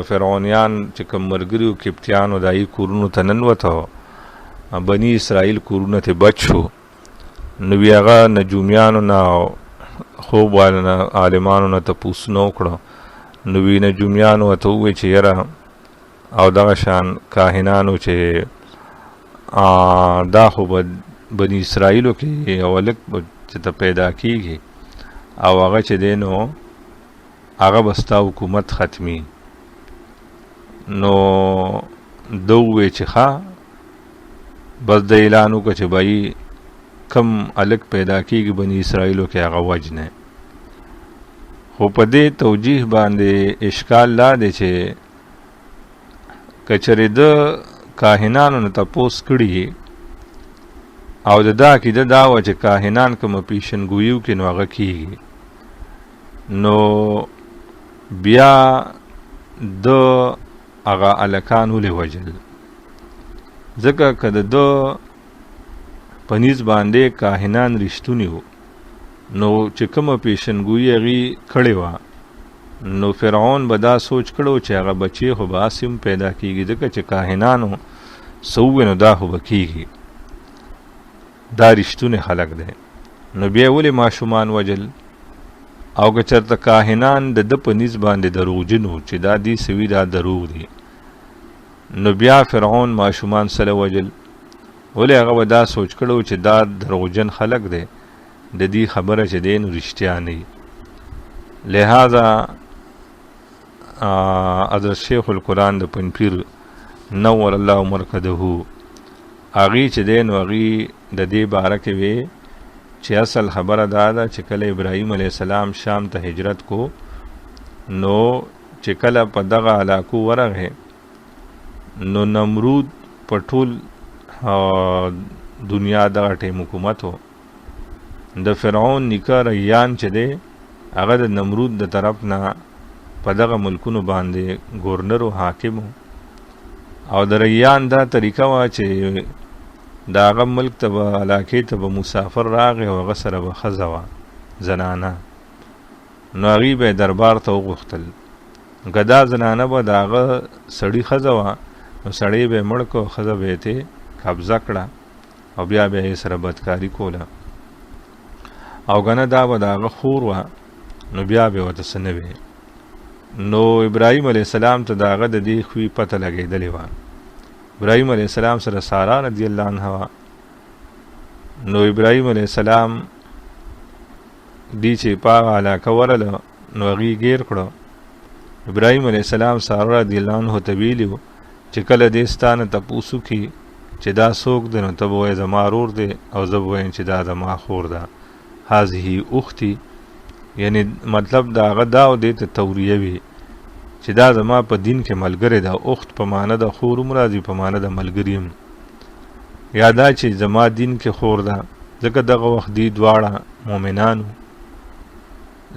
فرعونیان چې کوم ملګري وو کپتیانو د هغوی کورونو ته ننوته، بني اسرائیل کورونه ترې بچ شو. نو وی هغه نجومیانو نه او خوب والو نه عالمانو نه تپوسونه وکړه. نو وی نجومیانو ورته ووایي چې یاره او دغه شان کاهنانو چې دا خو به بني اسرائیلو کې یو هلک چې ته پیدا کېږي او هغه چې دی نو هغه به ستا حکومت ختمي. نو ده ووایي چې ښه بس د اعلان وکړه چې بهی کم هلک پیدا کېږي بني اسرائیلو کې هغه وجنه. خو په دې توجیه باندې اشکال لا دی چې که چېرې ده کاهنانو نه تپوس کړي او د دا عقیده دا وه چې کاهنان کومه پیشنګویي وکړي نو هغه کېږي، نو بیا ده هغه هلکان ولې وژل؟ ځکه که د ده په نیز باندې کاهنان رښتوني وو نو چې کومه پیشنګویي هغې کړې وه نو فرعون به دا سوچ کړو چې هغه بچی خو به اسیم پیدا کیږي ځکه چې کاهنانو سووي نو دا خو به کیږي، دا رښتونی خلق دی. نو بیا ولې ماشومان وجل؟ او که چېرته کاهنان د ده په نیز باندې دروغجن وو چې دا دې سوي دا دروغ دي، نو بیا فرعون ماشومان سره وجل. ولې هغه به دا سوچ کړو چې دا دروغجن خلق دی، د دې خبره چې دی نو رښتیا نه وي. لہذا حضرت شیخ القرآن د پنځپیر نور الله مرکزه هغې چې دی نو هغې د دې باره کې وی چې اصل خبره دا ده چې کله ابراهیم علیه السلام شام ته هجرت کو نو چې کله په دغه علاقو ورغی نو نمرود په ټول دنیا دغه ټیم حکومت و. د فرعون نیکه ریان چې دی هغه د نمرود د طرف نه په دغه ملکونو باندې گورنر و حاکم او د ریان دا طریقه وه چې د هغه ملک ته به علاقې ته به مسافر راغی او هغه سره به ښځه وه زنانه، نو هغوی به یې دربار ته وغوښتل. که دا زنانه به د هغه سړي ښځه وه نو سړی به یې مړ کړ او ښځه به یې ترې قبضه کړه او بیا به یې سره بدکاري کوله، او که نه دا به د هغه خور وه نو بیا به یې ورته څه نه وی. نو ابراهیم علیه السلام ته د هغه د دې خوی پته لګېدلې وه. ابراهیم علیه السلام سره سارا رضی الله عنها، نو ابراهیم علیه السلام دی چې په هغه علاقه ورله نو هغې ګیر کړو. ابراهیم علیه السلام سارا رضی الله عنه ته ویلي و چې کله دې ستا نه تپوس وکړي چې دا څوک دی نو ته به وایې زما ورور دی او زه به وایم چې دا زما خور ده، هذه اختي، یعنی مطلب د هغه دا او دې ته توریه وي چې دا زما په دین کې ملګری ده. اخت په معنی د خور هم راځي، په معنی د ملګري هم، یا دا چې زما دین کې خور ده، ځکه دغه وخت دی دواړه مؤمنانو.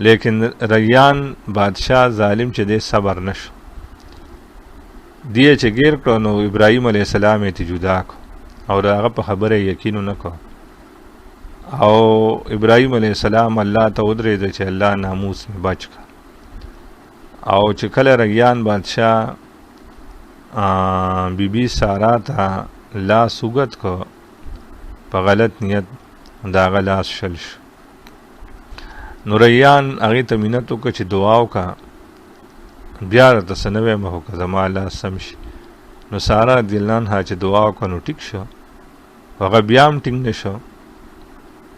لیکن ریان بادشاه ظالم چې دی صبر نشو، دی چې گیر کړو نو ابراهیم علیه السلام یې ته جدا کړو او د هغه په خبره یقین نه کړو. او ابراهیم علیه السلام الله ته ودرېده چې الله ناموس مې بچ کړه. او چې کله ریان بادشاه بی سارا ته لاس اوږد کړ په غلط نیت، د هغه لاس شل شو. نو ریان هغې ته منت وکړه چې دعا وکړه بیا راته څه نه وایم خو که زما لاس سم شي. نو سارا رضی الله عنها چې دعا وکړه نو ټیک شو، هغه بیا هم ټینګ نه شو.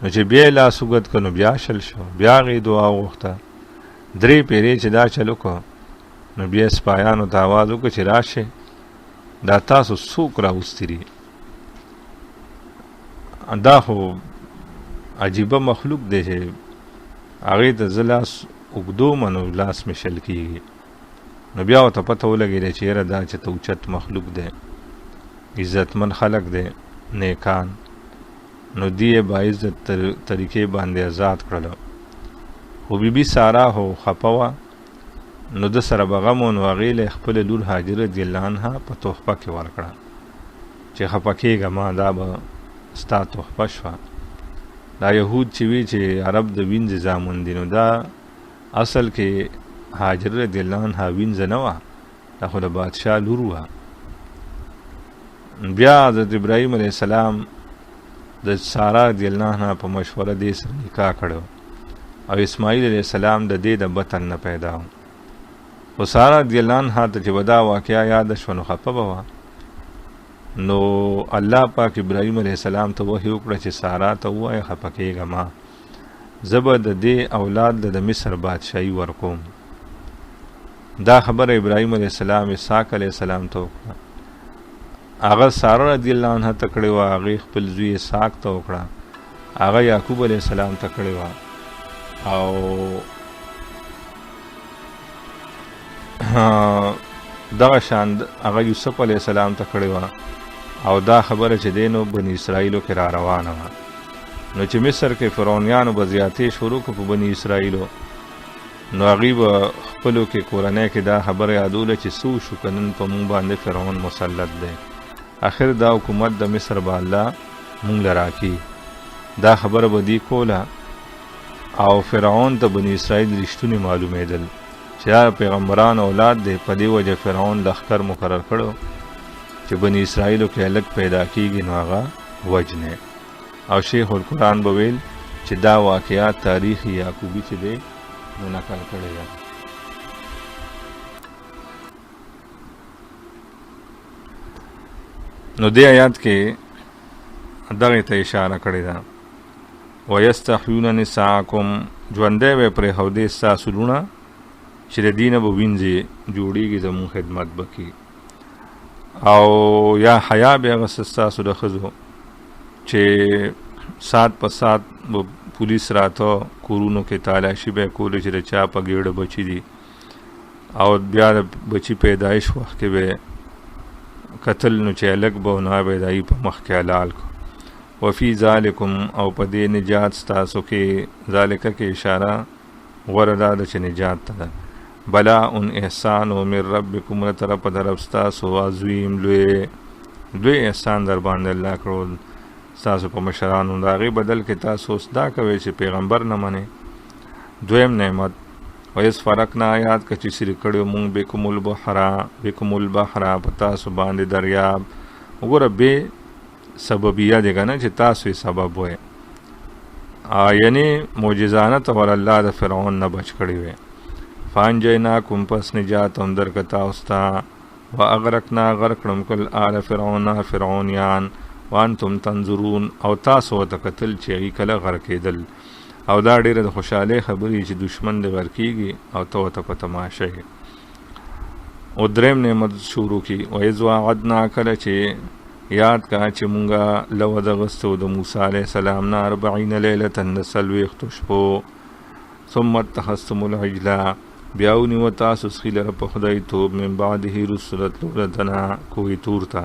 نو چې بیا یې لاس اوږد کړ نو بیا شل شو، بیا هغې دعا وغوښته. 3 پیرې چې دا چل وکړو نو بیا سپایانو ته آواز وکړه چې راشئ دا تاسو څوک راوستي دي، دا خو عجیبه مخلوق دی چې هغې ته زه لاس اوږدوم نو لاس مې شل کېږي. نو بیا ورته پته ولګېده چې یاره دا چې ته اوچت مخلوق دی، عزتمن خلق دی، نیکان. نو دی یې باعزت طریقې باندې آزاد کړلو. خو بی سارا هو خفه وه، نو د سره به غم و، نو هغې له خپله لور هاجر رضی الله عنها په تحفه کې ورکړه چې خفه کېږه ما دا به ستا تحفه شوه. دا یهود چې وی چې عرب د وینځې زامن دي، نو دا اصل کې هاجر رضی الله عنها وینځه نه وه، دا خو د بادشاه لور وه. بیا حضرت ابراهیم علیه السلام د سارا رضی الله عنها په مشوره دې سره نکاح کړو او اسماعیل علیه السلام د دې د بطن نه پیدا و. خو سارا رضی الله عنها ته چې به دا واقعه یاده شوه نو خفه به وه. نو الله پاک ابراهیم علیه السلام ته وحی وکړه چې سارا ته ووایه خفه کېږه ما، زه به د دې اولاد د مصر بادشاهي ورکوم. دا خبره ابراهیم علیه السلام اسحاق علیه السلام ته وکړه، هغه سارا رضی الله عنها ته کړې وه، هغې خپل زوی اسحاق ته وکړه، هغه یعقوب علیه السلام ته کړې وه، او دغه شان هغه یوسف علیه السلام ته کړې وه. او دا خبره چې دی نو بني اسرائیلو کې را روانه وه. نو چې مصر کې فرعونیانو به زیاتې شروع کړو په بني اسرائیلو، نو هغوی به خپلو کې کورنۍ کې دا خبره یادوله چې څه وشو که نن په مونږ باندې فرعون مسلط دی، آخر دا حکومت د مصر به الله مونږ له راکړي. دا خبره به دی کوله او فرعون ته بني اسرائیل رښتونې معلومېدل چې دا پیغمبران اولاد دی، په دې وجه فرعون لښکر مقرر کړو چې بني اسرائیلو کې هلک پیدا کیږي نو هغه وجنه. او شیخ القرآن به ویل چې دا واقعات تاریخ یعقوبی چې دی نو نقل کړی دی. نو دې آیات کې دغه ته اشاره کړې ده، وَيَسْتَحْيُونَ نِسَاءَكُمْ، ژوندی به پرېښودې ستاسو لوڼه چې د دې نه به وینځې جوړېږي، زموږ خدمت به کوي. او یا حیا به اغسته ستاسو د ښځو چې سات په سات به پولیس راته کورونو کې تالاشي به یې کولې چې د چا په ګېډه بچي دي، او بیا د بچي پیدایش وخت کې به قتل نو چې هلک به نه به د هغې په مخ کې حلال کړو. وفي ذالکم، او په دې نجات ستاسو کې، ذالکه کې اشاره غوره دا ده چې نجات ته ده. بلا ان احسان و من ربکم، له طرفه د رب ستاسو، عظیم لوی احسان در باندې الله کړو ستاسو په مشرانو، د هغې بدل کې تاسو اوس دا کوئ چې پیغمبر نه منئ. دویم نعمت، ویس فرقنا، یاد که چې سری کړیو مونږ بکم البحر په تاسو باندې دریاب. وګوره بې سببیه دی که نه چې تاسو یې سبب وی، یعنی معجزانه طور الله د فرعون نه بچ کړی وی. فانجیناکم، پس نجات هم درکه تاسو ته. واغرقنا، غرق کړم کل آل فرعون، فرعونیان، وانتم تنظرون، او تاسو ورته کتل چې هغوی کله غرقېدل. او دا ډېره د خوشحالۍ خبرې چې دشمن دې غرقېږي او ته ورته په تماشه یې. او دریم نعمت شروع کی، وإذ وعدنا، کله چې یاد کا چې مونږه لو دغستو د موسی علیه السلام نه 40 لیلة د 40 شپو. ثم اتخذتم العجل، بیا ونیوه تاسو سخي لره په خدای توب، من بعده رسل تلو دنا کوهی تور ته،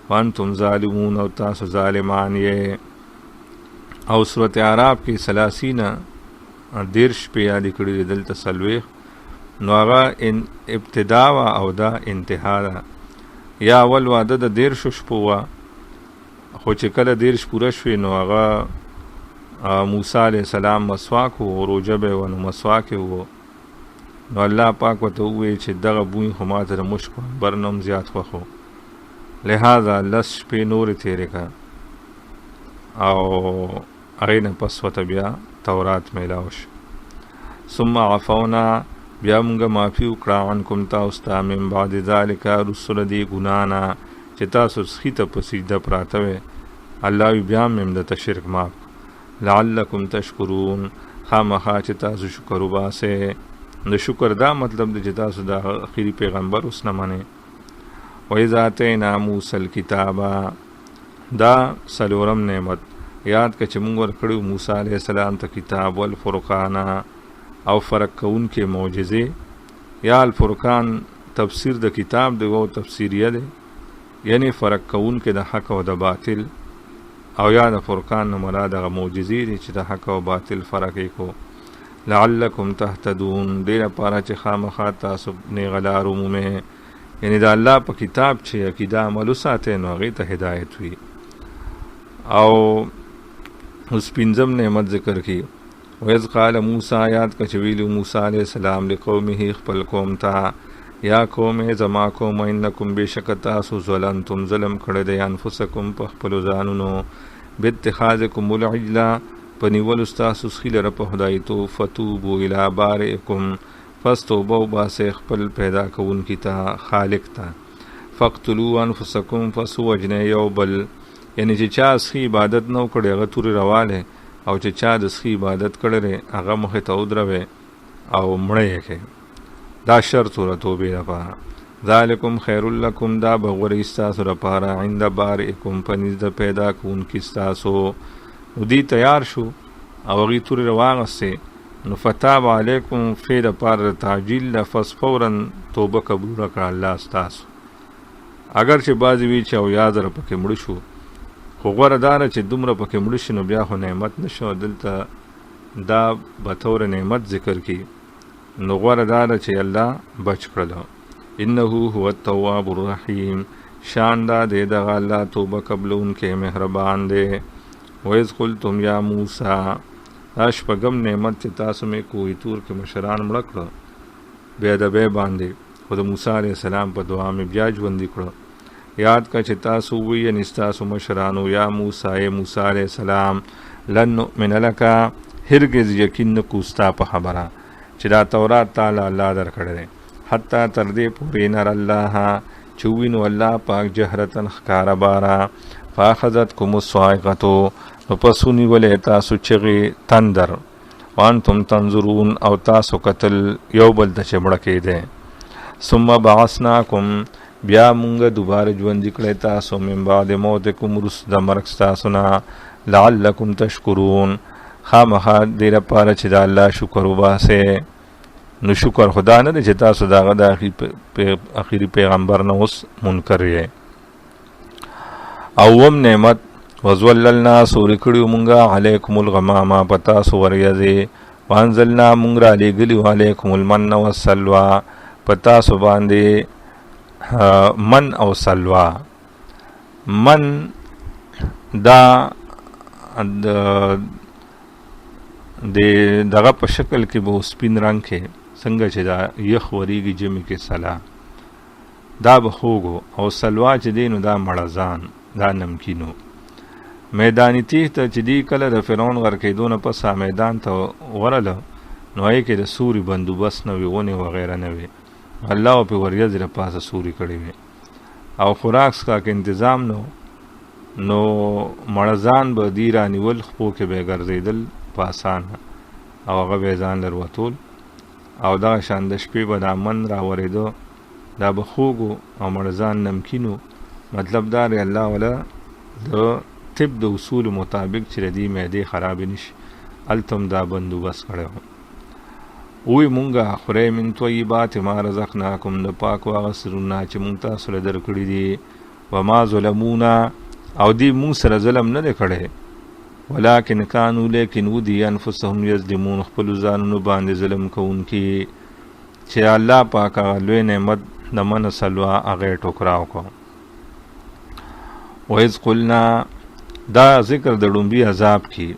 وانتم ظالمون، او تاسو ظالمان یې. او صورت اعراف کې 30 په یادې کړي دي، دلته 40. نو هغه ابتدا وه او دا انتها ده. یا اول واده د 13 شپو وه، خو چې کله 13 پوره شوې نو هغه موسی علیه السلام مسواک و، روژه به و، نو مسواک و. نو الله پاک ورته وویل چې دغه بوی خو ما ته د مشک عنبر نه هم زیات خوښ و، لہذا 10 شپې نورې تېرې کړه، او هغې نه پس ورته بیا تورات میلاو شو. ثم عفونا، بیا مونږه معافي وکړه، عنکم تاسو ته، من بعد ذلک، رسل دې ګناه نه چې تاسو سخي ته په سجده پراته وئ. الله وی بیا مې هم درته شرک معاف، لعلکم تشکرون، خامخا چې تاسو شکر وباسئ. د شکر دا مطلب دی چې تاسو د اخري پیغمبر اوس نه منئ. وإذ آتینا موسی الکتاب، دا 4م نعمت، یاد که چې مونږ ورکړو موسی علیه السلام ته کتاب، والفرقان، او فرق کوونکې معجزې. یا الفرقان تفسیر د کتاب دی او تفسیریه دی، یعنی فرق کوونکې د حق او د باطل. او یا د فرقان نه مراد هغه معجزې دي چې د حق او باطل فرق یې کو. لعلکم تهتدون، دې لپاره چې خامخا تاسو نیغه لار ومومئ، یعنی د الله په کتاب چې عقیده عمل وساتئ نو هغې ته هدایت وي. او اوس 5م نعمت ذکر کی، وإذ قال موسی، یاد که چې ویلو موسی علیه السلام لقومه خپل قوم ته، یا قوم زما قوم، انکم بېشکه تاسو ظلمتم ظلم کړی دی، انفسکم په خپلو ځانونو، باتخاذکم العجل په نیولو ستاسو سخي لره په خدای توب، فتوبوا الی بارئکم، پس توبه وباسئ خپل پیدا کوونکي ته، خالق ته. فاقتلوا انفسکم، پس ووجنئ یو بل، یعنی چې چا سخي عبادت نه وکړی هغه تورې روالی، او چې چا د سخي عبادت کړی دی هغه مخې ته ودروئ او مړه یې کړئ. دا شرط وره توبې لپاره. ذالکم خیر لکم، دا به غوره ستاسو لپاره، عند بارئکم، په نزد پیدا کوونکي ستاسو. نو دی تیار شو او هغې تورې راواغستې، نو فتاب علیکم فی دپاره د تعجیل ده، پس فورا توبه قبوله کړه الله ستاسو. اگر چې بعضې وي چې 1000 پکې مړه شو، خو غوره دا ده چې دومره پکې مړه شي نو بیا خو نعمت نه شو، دلته دا بطور نعمت ذکر کی. نو غوره دا ده چې الله بچ کړلو. انه هو التواب الرحیم، شان دا دی دغه الله توبه قبلونکی مهربان دی. وإذ قلتم یا موسی، دا 6م نعمت چې تاسو مې کوهی تور کې مشران مړه کړه، بے ادبۍ باندې، خو د موسی علیه السلام په دعا مې بیا ژوندي کړه. یاد که چې تاسو ووایئ یعنې ستاسو مشرانو یا موسی علیه السلام لن نؤمن لک، هرګز یقین نه کوو ستا په خبره چې دا تورات تعالی الله درکړی دی، حتی تر دې پورې نر الله چې ووینو الله پاک جهرتن ښکاره باره، فاخذتکم الصاعقة نو پس ونیولې تاسو چغې تندر، وانتم تنظرون او تاسو کتل یو بل ته چې مړه کېدی. ثم بعثناکم بیا مونږ دوباره ژوندي کړی تاسو من بعد موتکم وروسته د مرګ ستاسو نه، لعلکم تشکرون خامخا دې لپاره چې د الله شکر وباسئ. نو شکر خدا نه دی چې تاسو د هغه د اخري پیغمبر نه اوس منکر یې. اوم نعمت وزوللنا سوري کړیو مونږه علیکم الغمامه په تاسو وریځې، وانزلنا مونږ را لېږلي علیکم المن والسلوا په تاسو باندې من او سلوا. من دا دغه په شکل کې به سپین رنګ کې څنګه چې دا یخ وریږي جمع کې سلا، دا به خوږو، او سلوا چې دی نو دا مړزان، دا نمکینو. میدانی تیغ ته چې دی کله د فرعون ورکېدو نه پس میدان ته ورله نو هغې کې د سوري بندوبست نه وي، ونې وغیره نه وي، الله پې وریځې د پاسه سوري کړی وي، او خوراک څښاک انتظام نو مړزان به دی رانیول، خپو کې به یې ګرځېدل په اسانه، او هغه به یې ځان لر وتول، او دغه شان د شپې به دا من راورېده، دا به خوږو او مړزان نمکینو. مطلب دا دی الله والا د طب د اصول مطابق چې د دې معدې خرابې نشي هلته هم دا بندوبست کړی و. وی مونږه خورئ من طیبات ما رزقناکم د پاک هغه سرونه چې مونږ تاسو له درکړي دي، وما ظلمونا او دې مونږ سره ظلم نه دی کړی، ولکن کانو لیکن و دي انفسهم یظلمون خپلو ځانونو باندې ظلم کوونکي، چې الله پاک هغه لوی نعمت د من سلوا هغه یې ټوکراو کو. وإذ قلنا دا ذکر د ډومبي عذاب کې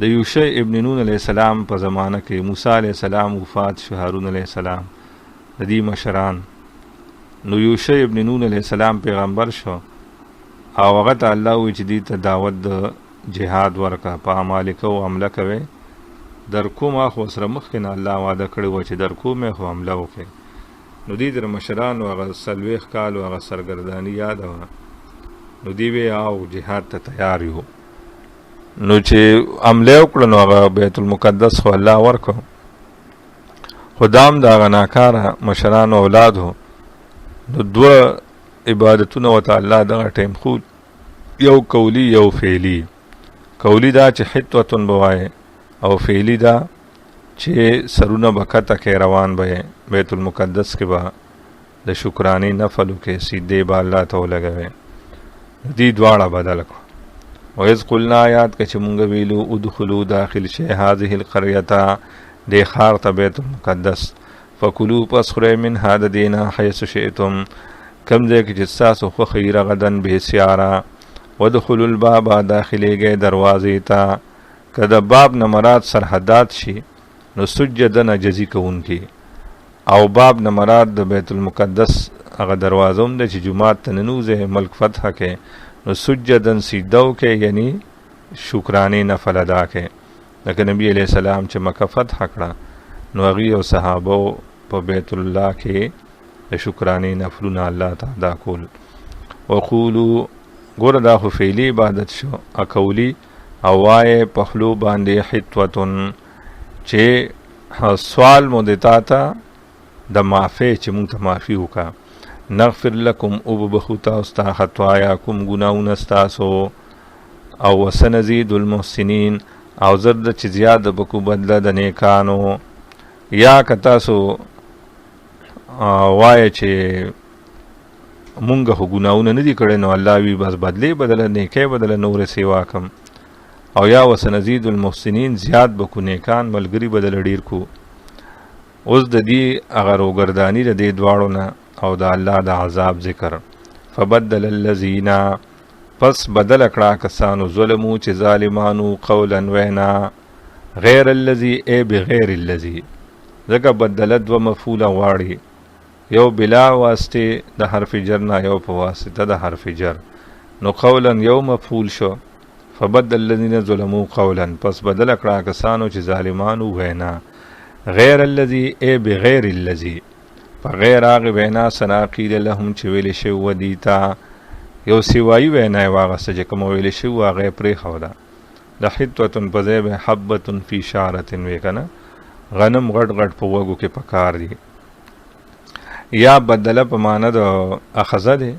د یوشع ابن نون علیہ السلام په زمانه کې موسی علیہ السلام وفات شو، هارون علیہ السلام د دې مشران، نو یوشع ابن نون علیہ السلام پیغمبر شو، او هغه ته الله وی چې دې ته دعوت د جهاد ورکه، په امالکه او عمله کوي، در کومه خو سره مخکې نه الله وعده کړی و چې در کومه خو حمله وکړي. نو دې در مشرانو هغه 40 کالو هغه سرګرداني یاد وه، نو دی وی او جهاد ته تیار یو. نو چې عمله وکړه نو هغه بیت المقدس خو الله ورکو، خدام د هغه ناکاره مشرانو اولاد هو، نو دوه عبادتونه ورته الله دغه ټیم خود، یو قولی یو فعلی. قولی دا چې حطوتن بوایه، او فعلی دا چې سرونه به کته کې روان به بیت المقدس کې به د شکرانی نفلو کې سیدې به الله ته ولګوي. دی دواړه بدل کړو. وإذ قلنا یاد که چې مونږ ویلو ادخلوا داخل شئ هذه القرية دې ښار ته بیت المقدس، فکلوا پس خورئ منها د دې نه حیث شئتم کم ځای کې چې ستاسو خوښه وي رغدن بېسیاره، ودخلوا الباب داخلیږئ دروازې ته، که د باب نه مراد سرحدات شي نو سجدن عجزي کوونکي، او باب نه مراد د بیت المقدس هغه دروازه هم ده چې جماعت ته ننوځئ ملک فتح کې، نو سجدن سجدو کې یعنی شکرانې نفل ادا کې. لکه نبی علیہ السلام چې مکه فتح کړه نو هغې او صحابو په بیت الله کې د شکرانې نفلونه الله ته ادا کول. وقولو ګوره دا خو فعلي عبادت شو، اقولی او وایې په خولو باندې حطوتن چې سوال مو دیتا ته د معافی چې مونږ ته معافي وکړه، نغفر لکم او ببخو تاسو ته خطایاکم ګناهونه ستاسو، او وسنزید المحسنین او زرد چې زیاده بکو بدله د نیکانو. یا که تاسو وایه چې مونږ خو ګناهونه نه دي کړی نو الله وی بس بدلې بدله نیکۍ بدله نور سیوا کم، او یا وسنزید المحسنین زیاد بکو نیکان ملګري بدله ډیر کو. اوس د دې هغه روګرداني د دې دواړو نه او د الله د عذاب ذکر. فبدل الذین پس بدل کړه کسانو ظلمو چې ظالمانو قولا وینا غیر الذی ای بغیر الذی ځکه بدله دوه مفعوله غواړي، یو بلا واسطه د حرف جر نه، یو په واسطه د حرف جر. نو قولا یو مفعول شو، فبدل الذین ظلموا قولا، پس بدل کړه کسانو چې ظالمانو وینا، غیر الذی ای بغیر الذی، فغیر هغه وینا سنا قیل لهم چې ویل شو دیتا، یو سیوایی وینا واغسته چې کوم ویل شو هغه پرې خوده. لحطه پذیب حبه فی شعره وی کنه، غنم غټ غټ په وګو کې پکار دی. یا بدله په معنا د اخذ ده،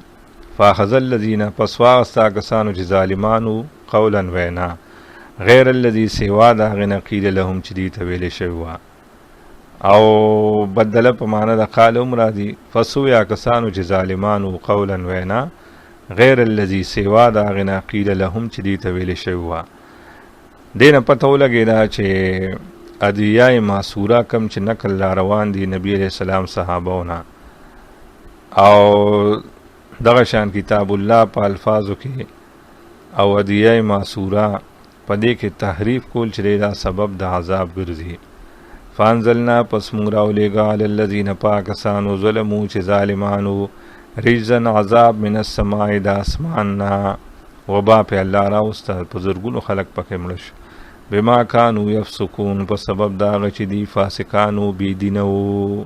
فاخذ الذین، پس واغستا کسانو چې ظالمانو قولا وینا، غیر الذی سوا دا غنه قیل لهم چې دی ته ویل شو. او بدله په معنا د قال مرادی، فسو یا کسانو چې ظالمانو قولا وینا، غیر الذی سوا دا غنه قیل لهم چې دی ته ویل شو. دینه پته ولګی دا چې ادعیه معصوره کم چې نقل لا روان دي نبی علیہ السلام صحابهونه، او دغه شان کتاب الله په الفاظو کې او ادعیه معصوره په دې کې تحریف کول چې دا سبب د عذاب ګرځي. فانزلنا پس مونږ راولېږه علی الذین پاکستانو ظلمو چې ظالمانو، رجزن عذاب من السماء د اسمان نه، وبا په الله راوسته، په زرګونو خلق پکې مړه شو، بما کانوا یفسقون، په سبب دا هغه چې دی فاسقانو بې دینه وو.